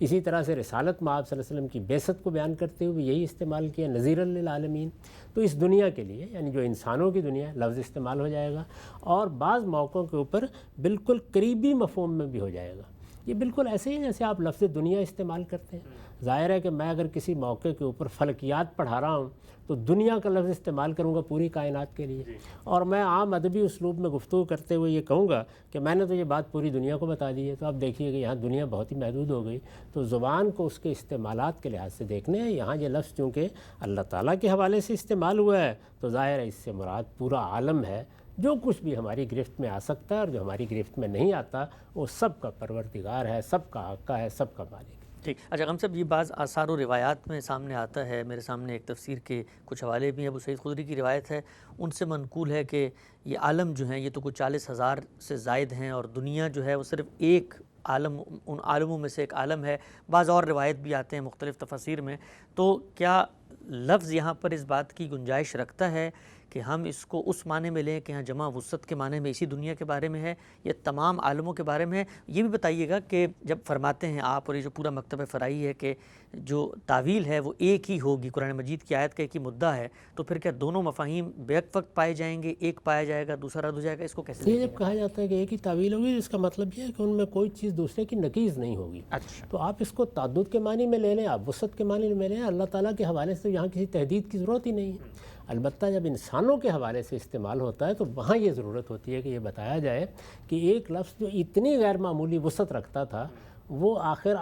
اسی طرح سے رسالت مآب صلی اللہ علیہ وسلم کی بعثت کو بیان کرتے ہوئے یہی استعمال کیا، نذیر للعالمین۔ تو اس دنیا کے لیے یعنی جو انسانوں کی دنیا لفظ استعمال ہو جائے گا، اور بعض موقعوں کے اوپر بالکل قریبی مفہوم میں بھی ہو جائے گا۔ یہ بالکل ایسے ہی جیسے آپ لفظ دنیا استعمال کرتے ہیں۔ ظاہر ہے کہ میں اگر کسی موقع کے اوپر فلکیات پڑھا رہا ہوں تو دنیا کا لفظ استعمال کروں گا پوری کائنات کے لیے، اور میں عام ادبی اسلوب میں گفتگو کرتے ہوئے یہ کہوں گا کہ میں نے تو یہ بات پوری دنیا کو بتا دی ہے، تو آپ دیکھیے کہ یہاں دنیا بہت ہی محدود ہو گئی۔ تو زبان کو اس کے استعمالات کے لحاظ سے دیکھنے ہیں۔ یہاں یہ لفظ چونکہ اللہ تعالیٰ کے حوالے سے استعمال ہوا ہے تو ظاہر ہے اس سے مراد پورا عالم ہے۔ جو کچھ بھی ہماری گرفت میں آ سکتا ہے اور جو ہماری گرفت میں نہیں آتا وہ سب کا پروردگار ہے، سب کا آقا ہے، سب کا مالک ہے۔ ٹھیک۔ اچھا غم صاحب، یہ بعض آثار و روایات میں سامنے آتا ہے، میرے سامنے ایک تفسیر کے کچھ حوالے بھی ہیں، ابو سعید خدری کی روایت ہے، ان سے منقول ہے کہ یہ عالم جو ہیں یہ تو کچھ 40,000 سے زائد ہیں، اور دنیا جو ہے وہ صرف ایک عالم، ان عالموں میں سے ایک عالم ہے۔ بعض اور روایت بھی آتے ہیں مختلف تفاسیر میں۔ تو کیا لفظ یہاں پر اس بات کی گنجائش رکھتا ہے کہ ہم اس کو اس معنی میں لیں کہ یہاں جمع وسعت کے معنی میں اسی دنیا کے بارے میں ہے، یا تمام عالموں کے بارے میں ہے؟ یہ بھی بتائیے گا کہ جب فرماتے ہیں آپ، اور یہ جو پورا مکتب فرائی ہے کہ جو تعویل ہے وہ ایک ہی ہوگی، قرآن مجید کی آیت کا ایک ہی مدعا ہے، تو پھر کیا دونوں مفاہیم بیک وقت پائے جائیں گے، ایک پایا جائے گا دوسرا رد ہو جائے گا؟ اس کو کیسے یہ جب کہا جاتا ہے کہ ایک ہی تعویل ہوگی، اس کا مطلب یہ ہے کہ ان میں کوئی چیز دوسرے کی نقیض نہیں ہوگی۔ اچھا، تو آپ اس کو تعدد کے معنی میں لے لیں، آپ وسعت کے معنی میں لیں، اللہ تعالیٰ کے حوالے سے یہاں کسی تحدید کی ضرورت ہی نہیں ہے۔ البتہ جب انسانوں کے حوالے سے استعمال ہوتا ہے تو وہاں یہ ضرورت ہوتی ہے کہ یہ بتایا جائے کہ ایک لفظ جو اتنی غیر معمولی وسعت رکھتا تھا وہ آخر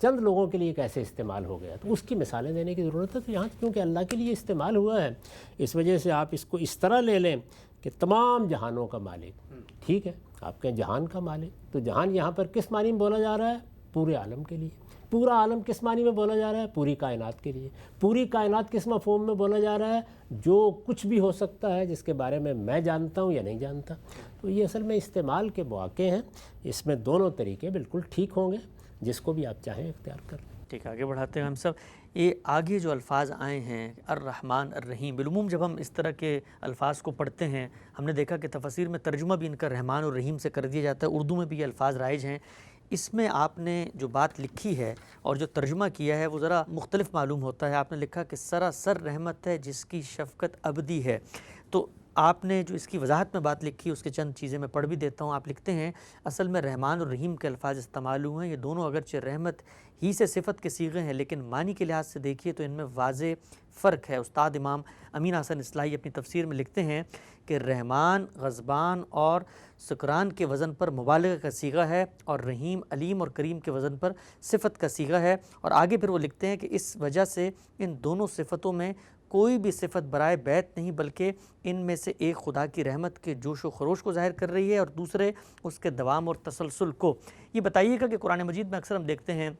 چند لوگوں کے لیے کیسے استعمال ہو گیا، تو اس کی مثالیں دینے کی ضرورت ہے۔ تو یہاں کیونکہ اللہ کے لیے استعمال ہوا ہے، اس وجہ سے آپ اس کو اس طرح لے لیں کہ تمام جہانوں کا مالک، ٹھیک ہے، آپ کہیں جہان کا مالک، تو جہان یہاں پر کس معنی میں بولا جا رہا ہے؟ پورے عالم کے لیے۔ پورا عالم کس معنی میں بولا جا رہا ہے؟ پوری کائنات کے لیے۔ پوری کائنات کس مفہوم میں بولا جا رہا ہے؟ جو کچھ بھی ہو سکتا ہے جس کے بارے میں جانتا ہوں یا نہیں جانتا۔ تو یہ اصل میں استعمال کے مواقع ہیں، اس میں دونوں طریقے بالکل ٹھیک ہوں گے، جس کو بھی آپ چاہیں اختیار کر لیں۔ ٹھیک، آگے بڑھاتے ہیں ہم سب۔ یہ آگے جو الفاظ آئے ہیں الرحمن الرحیم، بالعموم جب ہم اس طرح کے الفاظ کو پڑھتے ہیں ہم نے دیکھا کہ تفاسیر میں ترجمہ بھی ان کا رحمان اور رحیم سے کر دیا جاتا ہے، اردو میں بھی یہ الفاظ رائج ہیں۔ اس میں آپ نے جو بات لکھی ہے اور جو ترجمہ کیا ہے وہ ذرا مختلف معلوم ہوتا ہے۔ آپ نے لکھا کہ سراسر رحمت ہے جس کی شفقت ابدی ہے۔ تو آپ نے جو اس کی وضاحت میں بات لکھی اس کے چند چیزیں میں پڑھ بھی دیتا ہوں۔ آپ لکھتے ہیں اصل میں رحمان اور رحیم کے الفاظ استعمال ہوئے ہیں، یہ دونوں اگرچہ رحمت ہی سے صفت کے صیغے ہیں لیکن معنی کے لحاظ سے دیکھیے تو ان میں واضح فرق ہے۔ استاد امام امین حسن اصلاحی اپنی تفسیر میں لکھتے ہیں کہ رحمان غضبان اور سکران کے وزن پر مبالغہ کا صیغہ ہے، اور رحیم علیم اور کریم کے وزن پر صفت کا صیغہ ہے۔ اور آگے پھر وہ لکھتے ہیں کہ اس وجہ سے ان دونوں صفتوں میں کوئی بھی صفت برائے بیت نہیں، بلکہ ان میں سے ایک خدا کی رحمت کے جوش و خروش کو ظاہر کر رہی ہے اور دوسرے اس کے دوام اور تسلسل کو۔ یہ بتائیے گا کہ قرآن مجید میں اکثر ہم دیکھتے ہیں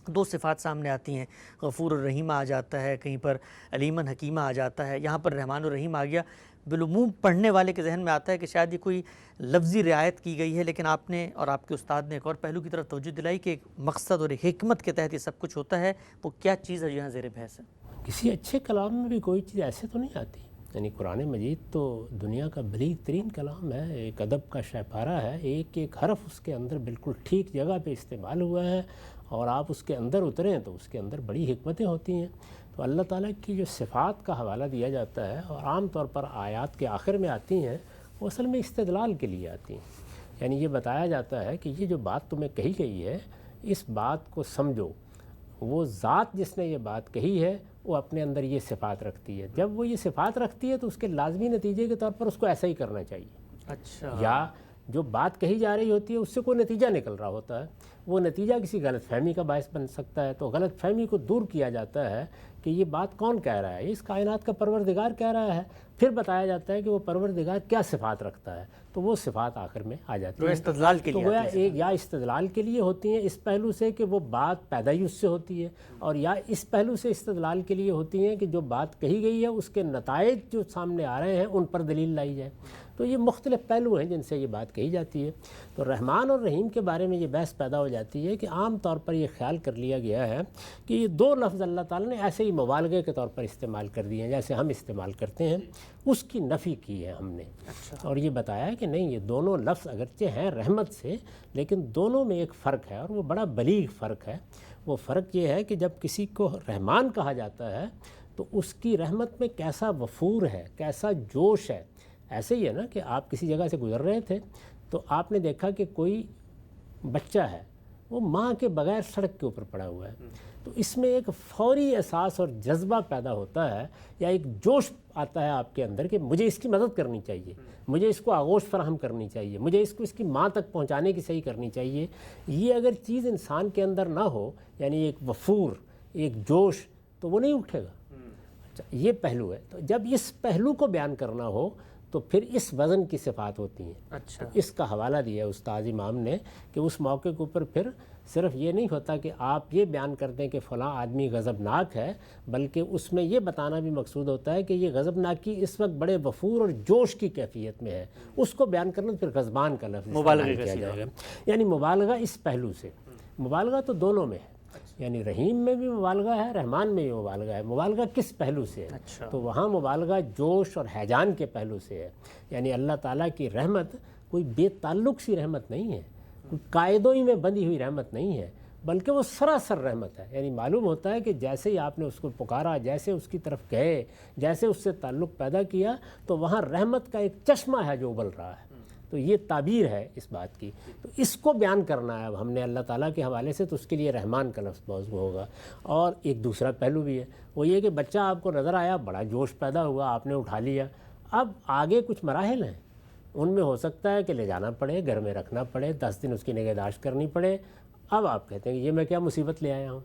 دو صفات سامنے آتی ہیں، غفور الرحیم آ جاتا ہے، کہیں پر علیمن حکیمہ آ جاتا ہے، یہاں پر رحمان الرحیم آ گیا۔ بالعموم پڑھنے والے کے ذہن میں آتا ہے کہ شاید یہ کوئی لفظی رعایت کی گئی ہے، لیکن آپ نے اور آپ کے استاد نے ایک اور پہلو کی طرف توجہ دلائی کہ ایک مقصد اور ایک حکمت کے تحت یہ سب کچھ ہوتا ہے۔ وہ کیا چیز ہے یہاں زیر بحث ہے؟ کسی اچھے کلام میں بھی کوئی چیز ایسے تو نہیں آتی، یعنی قرآن مجید تو دنیا کا بلیغ ترین کلام ہے، ایک ادب کا شہپارہ ہے، ایک ایک حرف اس کے اندر بالکل ٹھیک جگہ پہ استعمال ہوا ہے، اور آپ اس کے اندر اتریں تو اس کے اندر بڑی حکمتیں ہوتی ہیں۔ تو اللہ تعالیٰ کی جو صفات کا حوالہ دیا جاتا ہے اور عام طور پر آیات کے آخر میں آتی ہیں، وہ اصل میں استدلال کے لیے آتی ہیں، یعنی یہ بتایا جاتا ہے کہ یہ جو بات تمہیں کہی گئی ہے اس بات کو سمجھو، وہ ذات جس نے یہ بات کہی ہے وہ اپنے اندر یہ صفات رکھتی ہے، جب وہ یہ صفات رکھتی ہے تو اس کے لازمی نتیجے کے طور پر اس کو ایسا ہی کرنا چاہیے۔ اچھا، یا جو بات کہی جا رہی ہوتی ہے اس سے کوئی نتیجہ نکل رہا ہوتا ہے، وہ نتیجہ کسی غلط فہمی کا باعث بن سکتا ہے، تو غلط فہمی کو دور کیا جاتا ہے کہ یہ بات کون کہہ رہا ہے، اس کائنات کا پروردگار کہہ رہا ہے، پھر بتایا جاتا ہے کہ وہ پروردگار کیا صفات رکھتا ہے، تو وہ صفات آخر میں آ جاتی ہیں، استدلال کے تو لیے گویا ایک یا استدلال کے لیے ہوتی ہیں اس پہلو سے کہ وہ بات پیدا ہی اس سے ہوتی ہے، اور یا اس پہلو سے استدلال کے لیے ہوتی ہیں کہ جو بات کہی گئی ہے اس کے نتائج جو سامنے آ رہے ہیں ان پر دلیل لائی جائے۔ تو یہ مختلف پہلو ہیں جن سے یہ بات کہی جاتی ہے۔ تو رحمان اور رحیم کے بارے میں یہ بحث پیدا ہو جاتی ہے کہ عام طور پر یہ خیال کر لیا گیا ہے کہ یہ دو لفظ اللہ تعالیٰ نے ایسے ہی مبالغے کے طور پر استعمال کر دیے ہیں، جیسے ہم استعمال کرتے ہیں، اس کی نفی کی ہے ہم نے، اور یہ بتایا کہ نہیں، یہ دونوں لفظ اگرچہ ہیں رحمت سے، لیکن دونوں میں ایک فرق ہے، اور وہ بڑا بلیغ فرق ہے۔ وہ فرق یہ ہے کہ جب کسی کو رحمان کہا جاتا ہے تو اس کی رحمت میں کیسا وفور ہے، کیسا جوش ہے۔ ایسے ہی ہے نا کہ آپ کسی جگہ سے گزر رہے تھے تو آپ نے دیکھا کہ کوئی بچہ ہے وہ ماں کے بغیر سڑک کے اوپر پڑا ہوا ہے، تو اس میں ایک فوری احساس اور جذبہ پیدا ہوتا ہے، یا ایک جوش آتا ہے آپ کے اندر کہ مجھے اس کی مدد کرنی چاہیے، مجھے اس کو آغوش فراہم کرنی چاہیے، مجھے اس کو اس کی ماں تک پہنچانے کی صحیح کرنی چاہیے۔ یہ اگر چیز انسان کے اندر نہ ہو، یعنی ایک وفور، ایک جوش، تو وہ نہیں اٹھے گا۔ اچھا، یہ پہلو ہے۔ تو جب اس پہلو کو بیان کرنا ہو تو پھر اس وزن کی صفات ہوتی ہیں۔ اچھا، اس کا حوالہ دیا استاد امام نے کہ اس موقع کے اوپر پھر صرف یہ نہیں ہوتا کہ آپ یہ بیان کر دیں کہ فلاں آدمی غضبناک ہے، بلکہ اس میں یہ بتانا بھی مقصود ہوتا ہے کہ یہ غضبناکی اس وقت بڑے وفور اور جوش کی کیفیت میں ہے، اس کو بیان کرنا پھر غضبان کا لفظ استعمال کیا جائے گا، یعنی مبالغہ اس پہلو سے۔ مبالغہ تو دونوں میں ہے، یعنی رحیم میں بھی مبالغہ ہے، رحمان میں بھی مبالغہ ہے۔ مبالغہ کس پہلو سے ہے؟ تو وہاں مبالغہ جوش اور ہیجان کے پہلو سے ہے، یعنی اللہ تعالیٰ کی رحمت کوئی بے تعلق سی رحمت نہیں ہے، کوئی قاعدوں ہی میں بندھی ہوئی رحمت نہیں ہے، بلکہ وہ سراسر رحمت ہے۔ یعنی معلوم ہوتا ہے کہ جیسے ہی آپ نے اس کو پکارا، جیسے اس کی طرف گئے، جیسے اس سے تعلق پیدا کیا، تو وہاں رحمت کا ایک چشمہ ہے جو ابل رہا ہے۔ تو یہ تعبیر ہے اس بات کی، تو اس کو بیان کرنا ہے اب ہم نے اللہ تعالیٰ کے حوالے سے، تو اس کے لیے رحمان کا لفظ موضوع ہوگا۔ اور ایک دوسرا پہلو بھی ہے، وہ یہ کہ بچہ آپ کو نظر آیا، بڑا جوش پیدا ہوا، آپ نے اٹھا لیا، اب آگے کچھ مراحل ہیں، ان میں ہو سکتا ہے کہ لے جانا پڑے، گھر میں رکھنا پڑے، 10 دن اس کی نگہداشت کرنی پڑے۔ اب آپ کہتے ہیں کہ یہ میں کیا مصیبت لے آیا ہوں،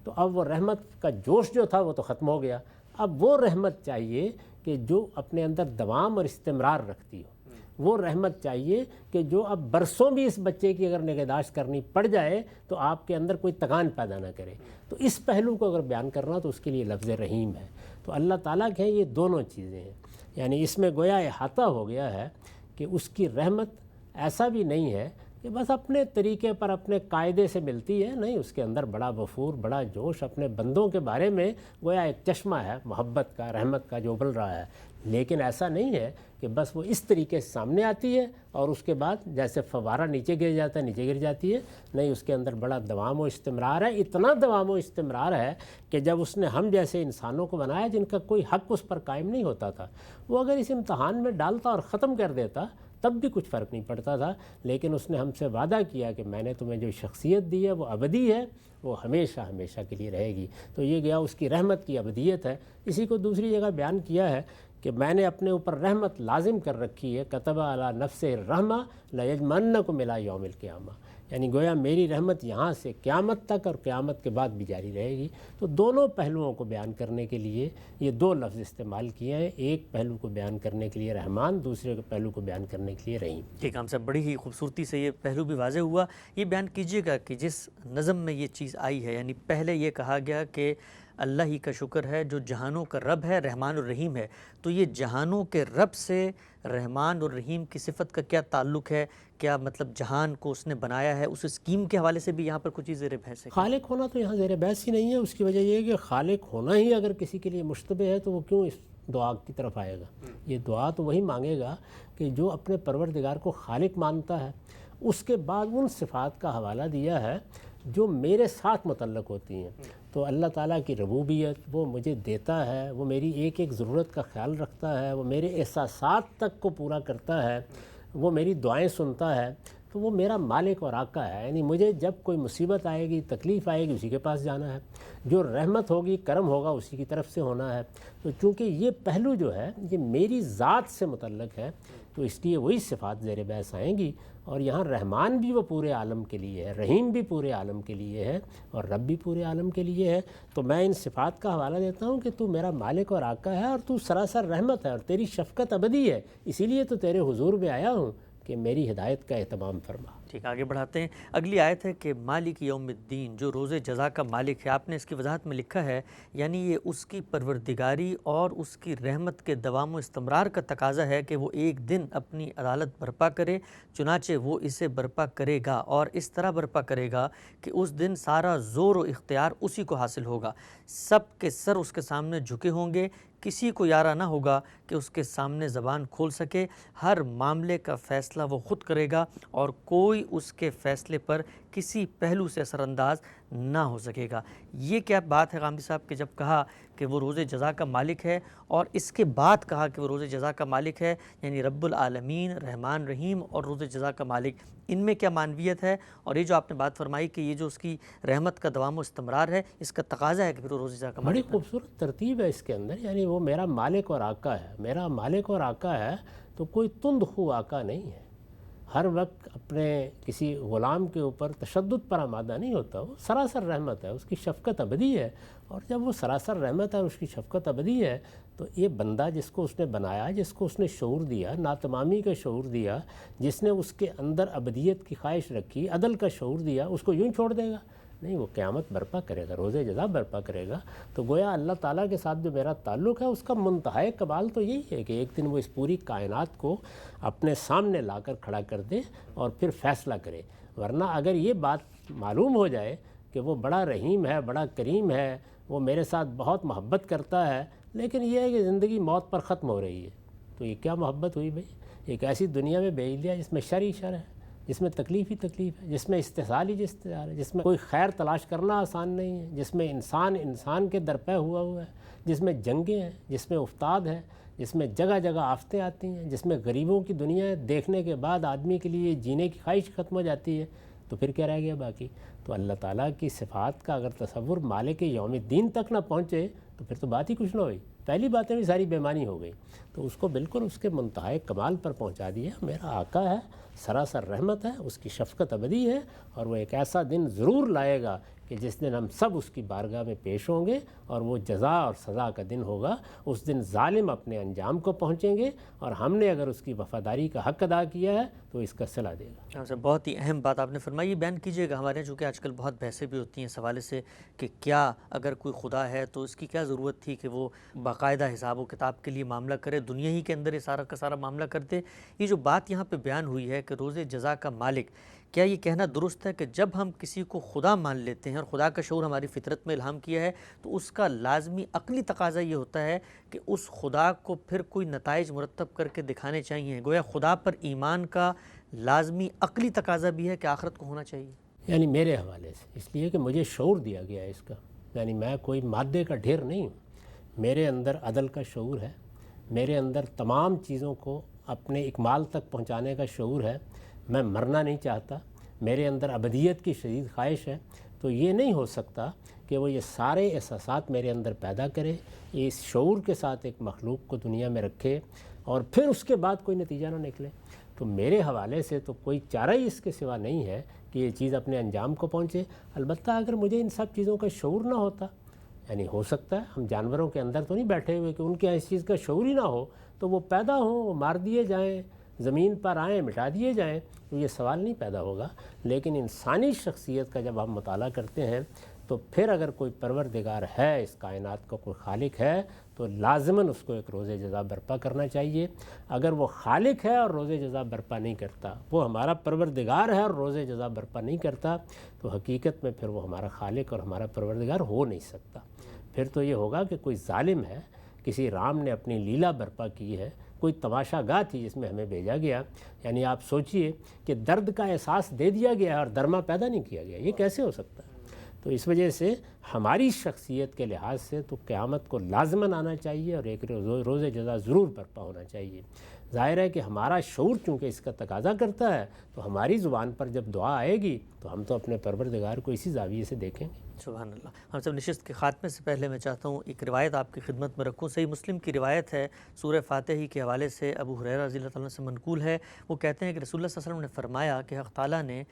تو اب وہ رحمت کا جوش جو تھا وہ تو ختم ہو گیا۔ اب وہ رحمت چاہیے کہ جو اپنے اندر دوام اور استمرار رکھتی ہو، وہ رحمت چاہیے کہ جو اب برسوں بھی اس بچے کی اگر نگہداشت کرنی پڑ جائے تو آپ کے اندر کوئی تکان پیدا نہ کرے۔ تو اس پہلو کو اگر بیان کرنا تو اس کے لیے لفظ رحیم ہے۔ تو اللہ تعالیٰ کے یہ دونوں چیزیں ہیں، یعنی اس میں گویا احاطہ ہو گیا ہے کہ اس کی رحمت ایسا بھی نہیں ہے کہ بس اپنے طریقے پر اپنے قاعدے سے ملتی ہے، نہیں، اس کے اندر بڑا وفور، بڑا جوش، اپنے بندوں کے بارے میں گویا ایک چشمہ ہے محبت کا، رحمت کا جو ابل رہا ہے۔ لیکن ایسا نہیں ہے کہ بس وہ اس طریقے سے سامنے آتی ہے اور اس کے بعد جیسے فوارہ نیچے گر جاتا ہے نیچے گر جاتی ہے، نہیں، اس کے اندر بڑا دوام و استمرار ہے۔ اتنا دوام و استمرار ہے کہ جب اس نے ہم جیسے انسانوں کو بنایا جن کا کوئی حق اس پر قائم نہیں ہوتا تھا، وہ اگر اس امتحان میں ڈالتا اور ختم کر دیتا تب بھی کچھ فرق نہیں پڑتا تھا، لیکن اس نے ہم سے وعدہ کیا کہ میں نے تمہیں جو شخصیت دی ہے وہ ابدی ہے، وہ ہمیشہ ہمیشہ کے لیے رہے گی۔ تو یہ گیا اس کی رحمت کی ابدیت ہے۔ اسی کو دوسری جگہ بیان کیا ہے کہ میں نے اپنے اوپر رحمت لازم کر رکھی ہے، کتب علی نفسہ الرحمہ لیجمعنکم الی یوم القیامہ، یعنی گویا میری رحمت یہاں سے قیامت تک اور قیامت کے بعد بھی جاری رہے گی۔ تو دونوں پہلوؤں کو بیان کرنے کے لیے یہ دو لفظ استعمال کیے ہیں، ایک پہلو کو بیان کرنے کے لیے رحمان، دوسرے پہلو کو بیان کرنے کے لیے رحیم۔ ٹھیک، ہم صاحب بڑی ہی خوبصورتی سے یہ پہلو بھی واضح ہوا۔ یہ بیان کیجیے گا کہ جس نظم میں یہ چیز آئی ہے، یعنی پہلے یہ کہا گیا کہ اللہ ہی کا شکر ہے جو جہانوں کا رب ہے، رحمان الرحیم ہے، تو یہ جہانوں کے رب سے رحمان اور رحیم کی صفت کا کیا تعلق ہے؟ کیا مطلب جہان کو اس نے بنایا ہے، اس اسکیم کے حوالے سے بھی یہاں پر کچھ چیز زیر بحث ہے؟ خالق ہونا تو یہاں زیر بحث ہی نہیں ہے۔ اس کی وجہ یہ ہے کہ خالق ہونا ہی اگر کسی کے لیے مشتبہ ہے تو وہ کیوں اس دعا کی طرف آئے گا؟ یہ دعا تو وہی مانگے گا کہ جو اپنے پروردگار کو خالق مانتا ہے۔ اس کے بعد ان صفات کا حوالہ دیا ہے جو میرے ساتھ متعلق ہوتی ہیں۔ تو اللہ تعالیٰ کی ربوبیت، وہ مجھے دیتا ہے، وہ میری ایک ایک ضرورت کا خیال رکھتا ہے، وہ میرے احساسات تک کو پورا کرتا ہے، وہ میری دعائیں سنتا ہے۔ تو وہ میرا مالک اور آقا ہے. یعنی مجھے جب کوئی مصیبت آئے گی، تکلیف آئے گی، اسی کے پاس جانا ہے. جو رحمت ہوگی، کرم ہوگا، اسی کی طرف سے ہونا ہے. تو چونکہ یہ پہلو جو ہے یہ میری ذات سے متعلق ہے، تو اس لیے وہی صفات زیر بحث آئیں گی. اور یہاں رحمان بھی وہ پورے عالم کے لیے ہے، رحیم بھی پورے عالم کے لیے ہے، اور رب بھی پورے عالم کے لیے ہے. تو میں ان صفات کا حوالہ دیتا ہوں کہ تو میرا مالک اور آقا ہے، اور تو سراسر رحمت ہے، اور تیری شفقت ابدی ہے. اسی لیے تو تیرے حضور میں آیا ہوں کہ میری ہدایت کا اہتمام فرما. ٹھیک، آگے بڑھاتے ہیں. اگلی آیت ہے کہ مالک یوم الدین، جو روز جزا کا مالک ہے. آپ نے اس کی وضاحت میں لکھا ہے یعنی یہ اس کی پروردگاری اور اس کی رحمت کے دوام و استمرار کا تقاضا ہے کہ وہ ایک دن اپنی عدالت برپا کرے. چنانچہ وہ اسے برپا کرے گا، اور اس طرح برپا کرے گا کہ اس دن سارا زور و اختیار اسی کو حاصل ہوگا. سب کے سر اس کے سامنے جھکے ہوں گے، کسی کو یارہ نہ ہوگا کہ اس کے سامنے زبان کھول سکے. ہر معاملے کا فیصلہ وہ خود کرے گا، اور کوئی اس کے فیصلے پر کسی پہلو سے اثر انداز نہ ہو سکے گا. یہ کیا بات ہے غامدی صاحب کہ جب کہا کہ وہ روز جزا کا مالک ہے، اور اس کے بعد کہا کہ وہ روز جزا کا مالک ہے، یعنی رب العالمین، رحمان رحیم اور روز جزا کا مالک، ان میں کیا معنویت ہے؟ اور یہ جو آپ نے بات فرمائی کہ یہ جو اس کی رحمت کا دوام و استمرار ہے، اس کا تقاضا ہے کہ پھر وہ روز جزا کا بڑی مالک ہے. خوبصورت ترتیب ہے اس کے اندر. یعنی وہ میرا مالک اور آقا ہے. میرا مالک اور آقا ہے تو کوئی تند خو آقا نہیں ہے. ہر وقت اپنے کسی غلام کے اوپر تشدد پر آمادہ نہیں ہوتا. وہ سراسر رحمت ہے، اس کی شفقت ابدی ہے. اور جب وہ سراسر رحمت ہے اور اس کی شفقت ابدی ہے، تو یہ بندہ جس کو اس نے بنایا، جس کو اس نے شعور دیا، ناتمامی کا شعور دیا، جس نے اس کے اندر ابدیت کی خواہش رکھی، عدل کا شعور دیا، اس کو یوں چھوڑ دے گا؟ نہیں، وہ قیامت برپا کرے گا، روز جزا برپا کرے گا. تو گویا اللہ تعالیٰ کے ساتھ جو میرا تعلق ہے اس کا منتہائی کمال تو یہی ہے کہ ایک دن وہ اس پوری کائنات کو اپنے سامنے لا کر کھڑا کر دے اور پھر فیصلہ کرے. ورنہ اگر یہ بات معلوم ہو جائے کہ وہ بڑا رحیم ہے، بڑا کریم ہے، وہ میرے ساتھ بہت محبت کرتا ہے، لیکن یہ ہے کہ زندگی موت پر ختم ہو رہی ہے، تو یہ کیا محبت ہوئی بھائی؟ ایک ایسی دنیا میں بھیج دیا جس میں شر ہی شر ہے، جس میں تکلیف ہی تکلیف ہے، جس میں استحصال ہی استحصال ہے، جس میں کوئی خیر تلاش کرنا آسان نہیں ہے، جس میں انسان کے درپے ہوا ہے، جس میں جنگیں ہیں، جس میں افتاد ہے، جس میں جگہ جگہ آفتیں آتی ہیں، جس میں غریبوں کی دنیا ہے. دیکھنے کے بعد آدمی کے لیے جینے کی خواہش ختم ہو جاتی ہے. تو پھر کیا رہ گیا باقی؟ تو اللہ تعالیٰ کی صفات کا اگر تصور مالک یوم الدین تک نہ پہنچے تو پھر تو بات ہی کچھ نہ ہوئی. پہلی باتیں بھی ساری بےمانی ہو گئی. تو اس کو بالکل اس کے منتہائے کمال پر پہنچا دیا. میرا آقا ہے، سراسر رحمت ہے، اس کی شفقت ابدی ہے، اور وہ ایک ایسا دن ضرور لائے گا کہ جس دن ہم سب اس کی بارگاہ میں پیش ہوں گے، اور وہ جزا اور سزا کا دن ہوگا. اس دن ظالم اپنے انجام کو پہنچیں گے، اور ہم نے اگر اس کی وفاداری کا حق ادا کیا ہے تو اس کا صلہ دے گا. ہاں سر، بہت ہی اہم بات آپ نے فرمائی. یہ بیان کیجیے گا ہمارے، چونکہ آج کل بہت بحثیں بھی ہوتی ہیں اس حوالے سے کہ کیا اگر کوئی خدا ہے تو اس کی کیا ضرورت تھی کہ وہ باقاعدہ حساب و کتاب کے لیے معاملہ کرے، دنیا ہی کے اندر یہ سارا کا سارا معاملہ کرتے. یہ جو بات یہاں پہ بیان ہوئی ہے کہ روز جزا کا مالک، کیا یہ کہنا درست ہے کہ جب ہم کسی کو خدا مان لیتے ہیں اور خدا کا شعور ہماری فطرت میں الہام کیا ہے تو اس کا لازمی عقلی تقاضا یہ ہوتا ہے کہ اس خدا کو پھر کوئی نتائج مرتب کر کے دکھانے چاہیے؟ گویا خدا پر ایمان کا لازمی عقلی تقاضا بھی ہے کہ آخرت کو ہونا چاہیے. یعنی میرے حوالے سے اس لیے کہ مجھے شعور دیا گیا ہے اس کا. یعنی میں کوئی مادے کا ڈھیر نہیں ہوں. میرے اندر عدل کا شعور ہے، میرے اندر تمام چیزوں کو اپنے اکمال تک پہنچانے کا شعور ہے. میں مرنا نہیں چاہتا، میرے اندر ابدیت کی شدید خواہش ہے. تو یہ نہیں ہو سکتا کہ وہ یہ سارے احساسات میرے اندر پیدا کرے، یہ اس شعور کے ساتھ ایک مخلوق کو دنیا میں رکھے، اور پھر اس کے بعد کوئی نتیجہ نہ نکلے. تو میرے حوالے سے تو کوئی چارہ ہی اس کے سوا نہیں ہے کہ یہ چیز اپنے انجام کو پہنچے. البتہ اگر مجھے ان سب چیزوں کا شعور نہ ہوتا، یعنی ہو سکتا ہے ہم جانوروں کے اندر تو نہیں بیٹھے ہوئے کہ ان کے اس چیز کا شعور ہی نہ ہو، تو وہ پیدا ہوں، وہ مار دیے جائیں، زمین پر آئیں، مٹا دیے جائیں، تو یہ سوال نہیں پیدا ہوگا. لیکن انسانی شخصیت کا جب ہم مطالعہ کرتے ہیں تو پھر اگر کوئی پروردگار ہے، اس کائنات کا کوئی خالق ہے، تو لازماً اس کو ایک روز جزا برپا کرنا چاہیے. اگر وہ خالق ہے اور روز جزا برپا نہیں کرتا، وہ ہمارا پروردگار ہے اور روز جزا برپا نہیں کرتا، تو حقیقت میں پھر وہ ہمارا خالق اور ہمارا پروردگار ہو نہیں سکتا. پھر تو یہ ہوگا کہ کوئی ظالم ہے، کسی رام نے اپنی لیلا برپا کی ہے، کوئی تماشا گاہ تھی جس میں ہمیں بھیجا گیا. یعنی آپ سوچئے کہ درد کا احساس دے دیا گیا اور درما پیدا نہیں کیا گیا، یہ کیسے ہو سکتا ہے؟ تو اس وجہ سے ہماری شخصیت کے لحاظ سے تو قیامت کو لازماً آنا چاہیے اور ایک روز جزا ضرور برپا ہونا چاہیے۔ ظاہر ہے کہ ہمارا شعور چونکہ اس کا تقاضا کرتا ہے، تو ہماری زبان پر جب دعا آئے گی تو ہم تو اپنے پروردگار کو اسی زاویے سے دیکھیں گے۔ سبحان اللہ۔ ہم سب نشست کے خاتمے سے پہلے میں چاہتا ہوں ایک روایت آپ کی خدمت میں رکھوں۔ صحیح مسلم کی روایت ہے، سورہ فاتحی کے حوالے سے ابو ہریرہ رضی اللہ تعالیٰ عنہ سے منقول ہے۔ وہ کہتے ہیں کہ رسول اللہ صلی اللہ علیہ وسلم نے فرمایا کہ حق تعالیٰ نے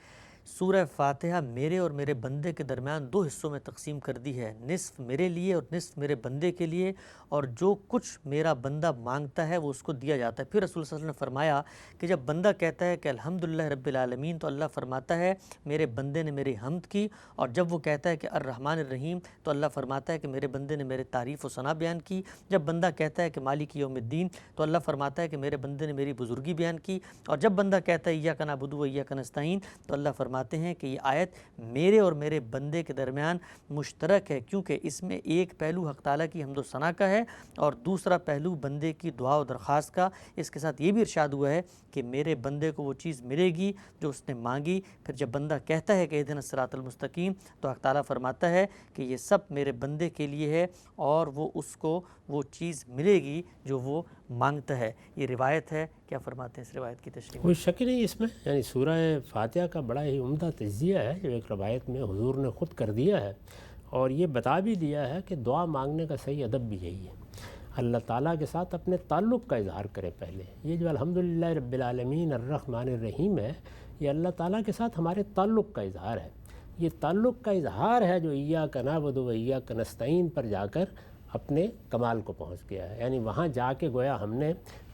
سورہ فاتحہ میرے اور میرے بندے کے درمیان 2 حصوں میں تقسیم کر دی ہے، نصف میرے لیے اور نصف میرے بندے کے لیے، اور جو کچھ میرا بندہ مانگتا ہے وہ اس کو دیا جاتا ہے۔ پھر رسول اللہ صلی اللہ علیہ وسلم نے فرمایا کہ جب بندہ کہتا ہے کہ الحمدللہ رب العالمین، تو اللہ فرماتا ہے میرے بندے نے میری حمد کی، اور جب وہ کہتا ہے کہ الرحمن الرحیم، تو اللہ فرماتا ہے کہ میرے بندے نے میرے تعریف و ثنا بیان کی۔ جب بندہ کہتا ہے کہ مالک یوم الدین، تو اللہ فرماتا ہے کہ میرے بندے نے میری بزرگی بیان کی، اور جب بندہ کہتا ہے ایاک نعبد و ایاک نستعین، تو اللہ فرماتے ہیں کہ یہ آیت میرے اور میرے بندے کے درمیان مشترک ہے، کیونکہ اس میں ایک پہلو حق تعالیٰ کی حمد و ثنا کا ہے اور دوسرا پہلو بندے کی دعا و درخواست کا۔ اس کے ساتھ یہ بھی ارشاد ہوا ہے کہ میرے بندے کو وہ چیز ملے گی جو اس نے مانگی۔ پھر جب بندہ کہتا ہے کہ اہدنا الصراط المستقیم، تو حق تعالیٰ فرماتا ہے کہ یہ سب میرے بندے کے لیے ہے اور وہ اس کو وہ چیز ملے گی جو وہ مانگتا ہے۔ یہ روایت ہے، کیا فرماتے ہیں اس روایت کی تشریح؟ کوئی شک نہیں اس میں، یعنی سورہ فاتحہ کا بڑا ہی عمدہ تجزیہ ہے جو ایک روایت میں حضور نے خود کر دیا ہے، اور یہ بتا بھی دیا ہے کہ دعا مانگنے کا صحیح ادب بھی یہی ہے، اللہ تعالیٰ کے ساتھ اپنے تعلق کا اظہار کرے پہلے۔ یہ جو الحمدللہ رب العالمین الرحمن الرحیم ہے، یہ اللہ تعالیٰ کے ساتھ ہمارے تعلق کا اظہار ہے۔ یہ تعلق کا اظہار ہے جو ایاک نعبد و ایاک نستعین پر جا کر اپنے کمال کو پہنچ گیا ہے، یعنی وہاں جا کے گویا ہم نے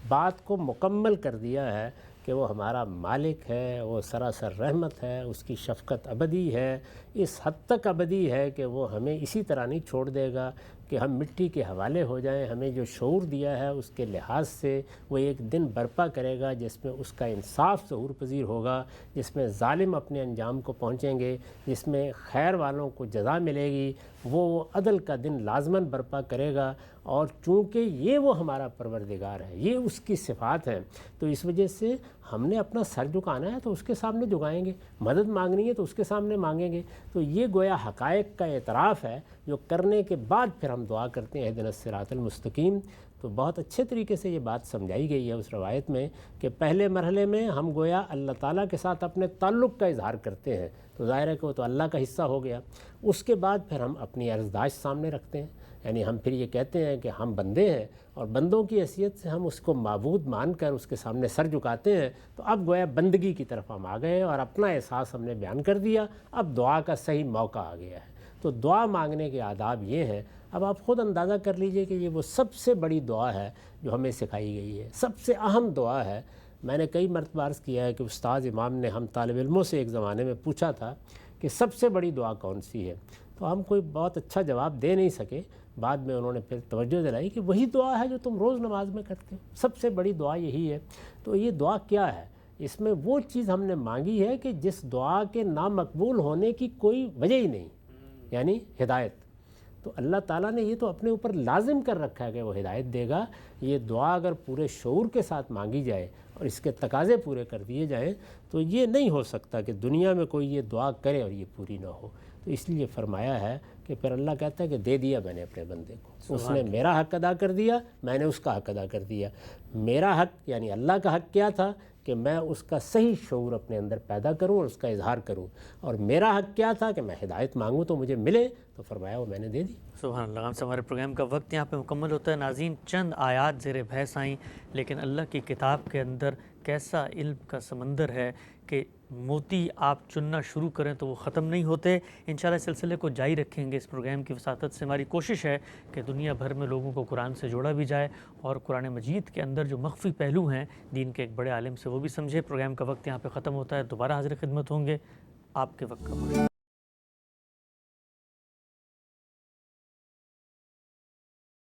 بات کو مکمل کر دیا ہے کہ وہ ہمارا مالک ہے، وہ سراسر رحمت ہے، اس کی شفقت ابدی ہے، اس حد تک ابدی ہے کہ وہ ہمیں اسی طرح نہیں چھوڑ دے گا کہ ہم مٹی کے حوالے ہو جائیں۔ ہمیں جو شعور دیا ہے اس کے لحاظ سے وہ ایک دن برپا کرے گا جس میں اس کا انصاف ظہور پذیر ہوگا، جس میں ظالم اپنے انجام کو پہنچیں گے، جس میں خیر والوں کو جزا ملے گی، وہ عدل کا دن لازماً برپا کرے گا۔ اور چونکہ یہ وہ ہمارا پروردگار ہے، یہ اس کی صفات ہیں، تو اس وجہ سے ہم نے اپنا سر جھکانا ہے تو اس کے سامنے جھکائیں گے، مدد مانگنی ہے تو اس کے سامنے مانگیں گے۔ تو یہ گویا حقائق کا اعتراف ہے جو کرنے کے بعد پھر ہم دعا کرتے ہیں اہدنا الصراط المستقیم۔ تو بہت اچھے طریقے سے یہ بات سمجھائی گئی ہے اس روایت میں کہ پہلے مرحلے میں ہم گویا اللہ تعالیٰ کے ساتھ اپنے تعلق کا اظہار کرتے ہیں، تو ظاہر ہے کہ وہ تو اللہ کا حصہ ہو گیا۔ اس کے بعد پھر ہم اپنی عرضداشت سامنے رکھتے ہیں، یعنی ہم پھر یہ کہتے ہیں کہ ہم بندے ہیں اور بندوں کی حیثیت سے ہم اس کو معبود مان کر اس کے سامنے سر جھکاتے ہیں۔ تو اب گویا بندگی کی طرف ہم آ گئے اور اپنا احساس ہم نے بیان کر دیا، اب دعا کا صحیح موقع آ گیا ہے۔ تو دعا مانگنے کے آداب یہ ہیں، اب آپ خود اندازہ کر لیجئے کہ یہ وہ سب سے بڑی دعا ہے جو ہمیں سکھائی گئی ہے، سب سے اہم دعا ہے۔ میں نے کئی مرتبہ عرض کیا ہے کہ استاد امام نے ہم طالب علموں سے ایک زمانے میں پوچھا تھا کہ سب سے بڑی دعا کون سی ہے، تو ہم کوئی بہت اچھا جواب دے نہیں سکے۔ بعد میں انہوں نے پھر توجہ دلائی کہ وہی دعا ہے جو تم روز نماز میں کرتے ہو، سب سے بڑی دعا یہی ہے۔ تو یہ دعا کیا ہے؟ اس میں وہ چیز ہم نے مانگی ہے کہ جس دعا کے نامقبول ہونے کی کوئی وجہ ہی نہیں، یعنی ہدایت۔ تو اللہ تعالیٰ نے یہ تو اپنے اوپر لازم کر رکھا ہے کہ وہ ہدایت دے گا۔ یہ دعا اگر پورے شعور کے ساتھ مانگی جائے اور اس کے تقاضے پورے کر دیے جائیں تو یہ نہیں ہو سکتا کہ دنیا میں کوئی یہ دعا کرے اور یہ پوری نہ ہو۔ تو اس لیے فرمایا ہے کہ پھر اللہ کہتا ہے کہ دے دیا میں نے اپنے بندے کو، اس نے میرا حق ادا کر دیا، میں نے اس کا حق ادا کر دیا۔ میرا حق یعنی اللہ کا حق کیا تھا کہ میں اس کا صحیح شعور اپنے اندر پیدا کروں اور اس کا اظہار کروں، اور میرا حق کیا تھا کہ میں ہدایت مانگوں تو مجھے ملے، تو فرمایا وہ میں نے دے دی۔ سبحان اللہ۔ ہم سے ہمارے پروگرام کا وقت یہاں پہ مکمل ہوتا ہے۔ ناظرین، چند آیات زیر بحث آئیں، لیکن اللہ کی کتاب کے اندر کیسا علم کا سمندر ہے کہ موتی آپ چننا شروع کریں تو وہ ختم نہیں ہوتے۔ انشاءاللہ اس سلسلے کو جاری رکھیں گے۔ اس پروگرام کی وساطت سے ہماری کوشش ہے کہ دنیا بھر میں لوگوں کو قرآن سے جوڑا بھی جائے اور قرآن مجید کے اندر جو مخفی پہلو ہیں دین کے ایک بڑے عالم سے وہ بھی سمجھے۔ پروگرام کا وقت یہاں پہ ختم ہوتا ہے، دوبارہ حاضر خدمت ہوں گے۔ آپ کے وقت کا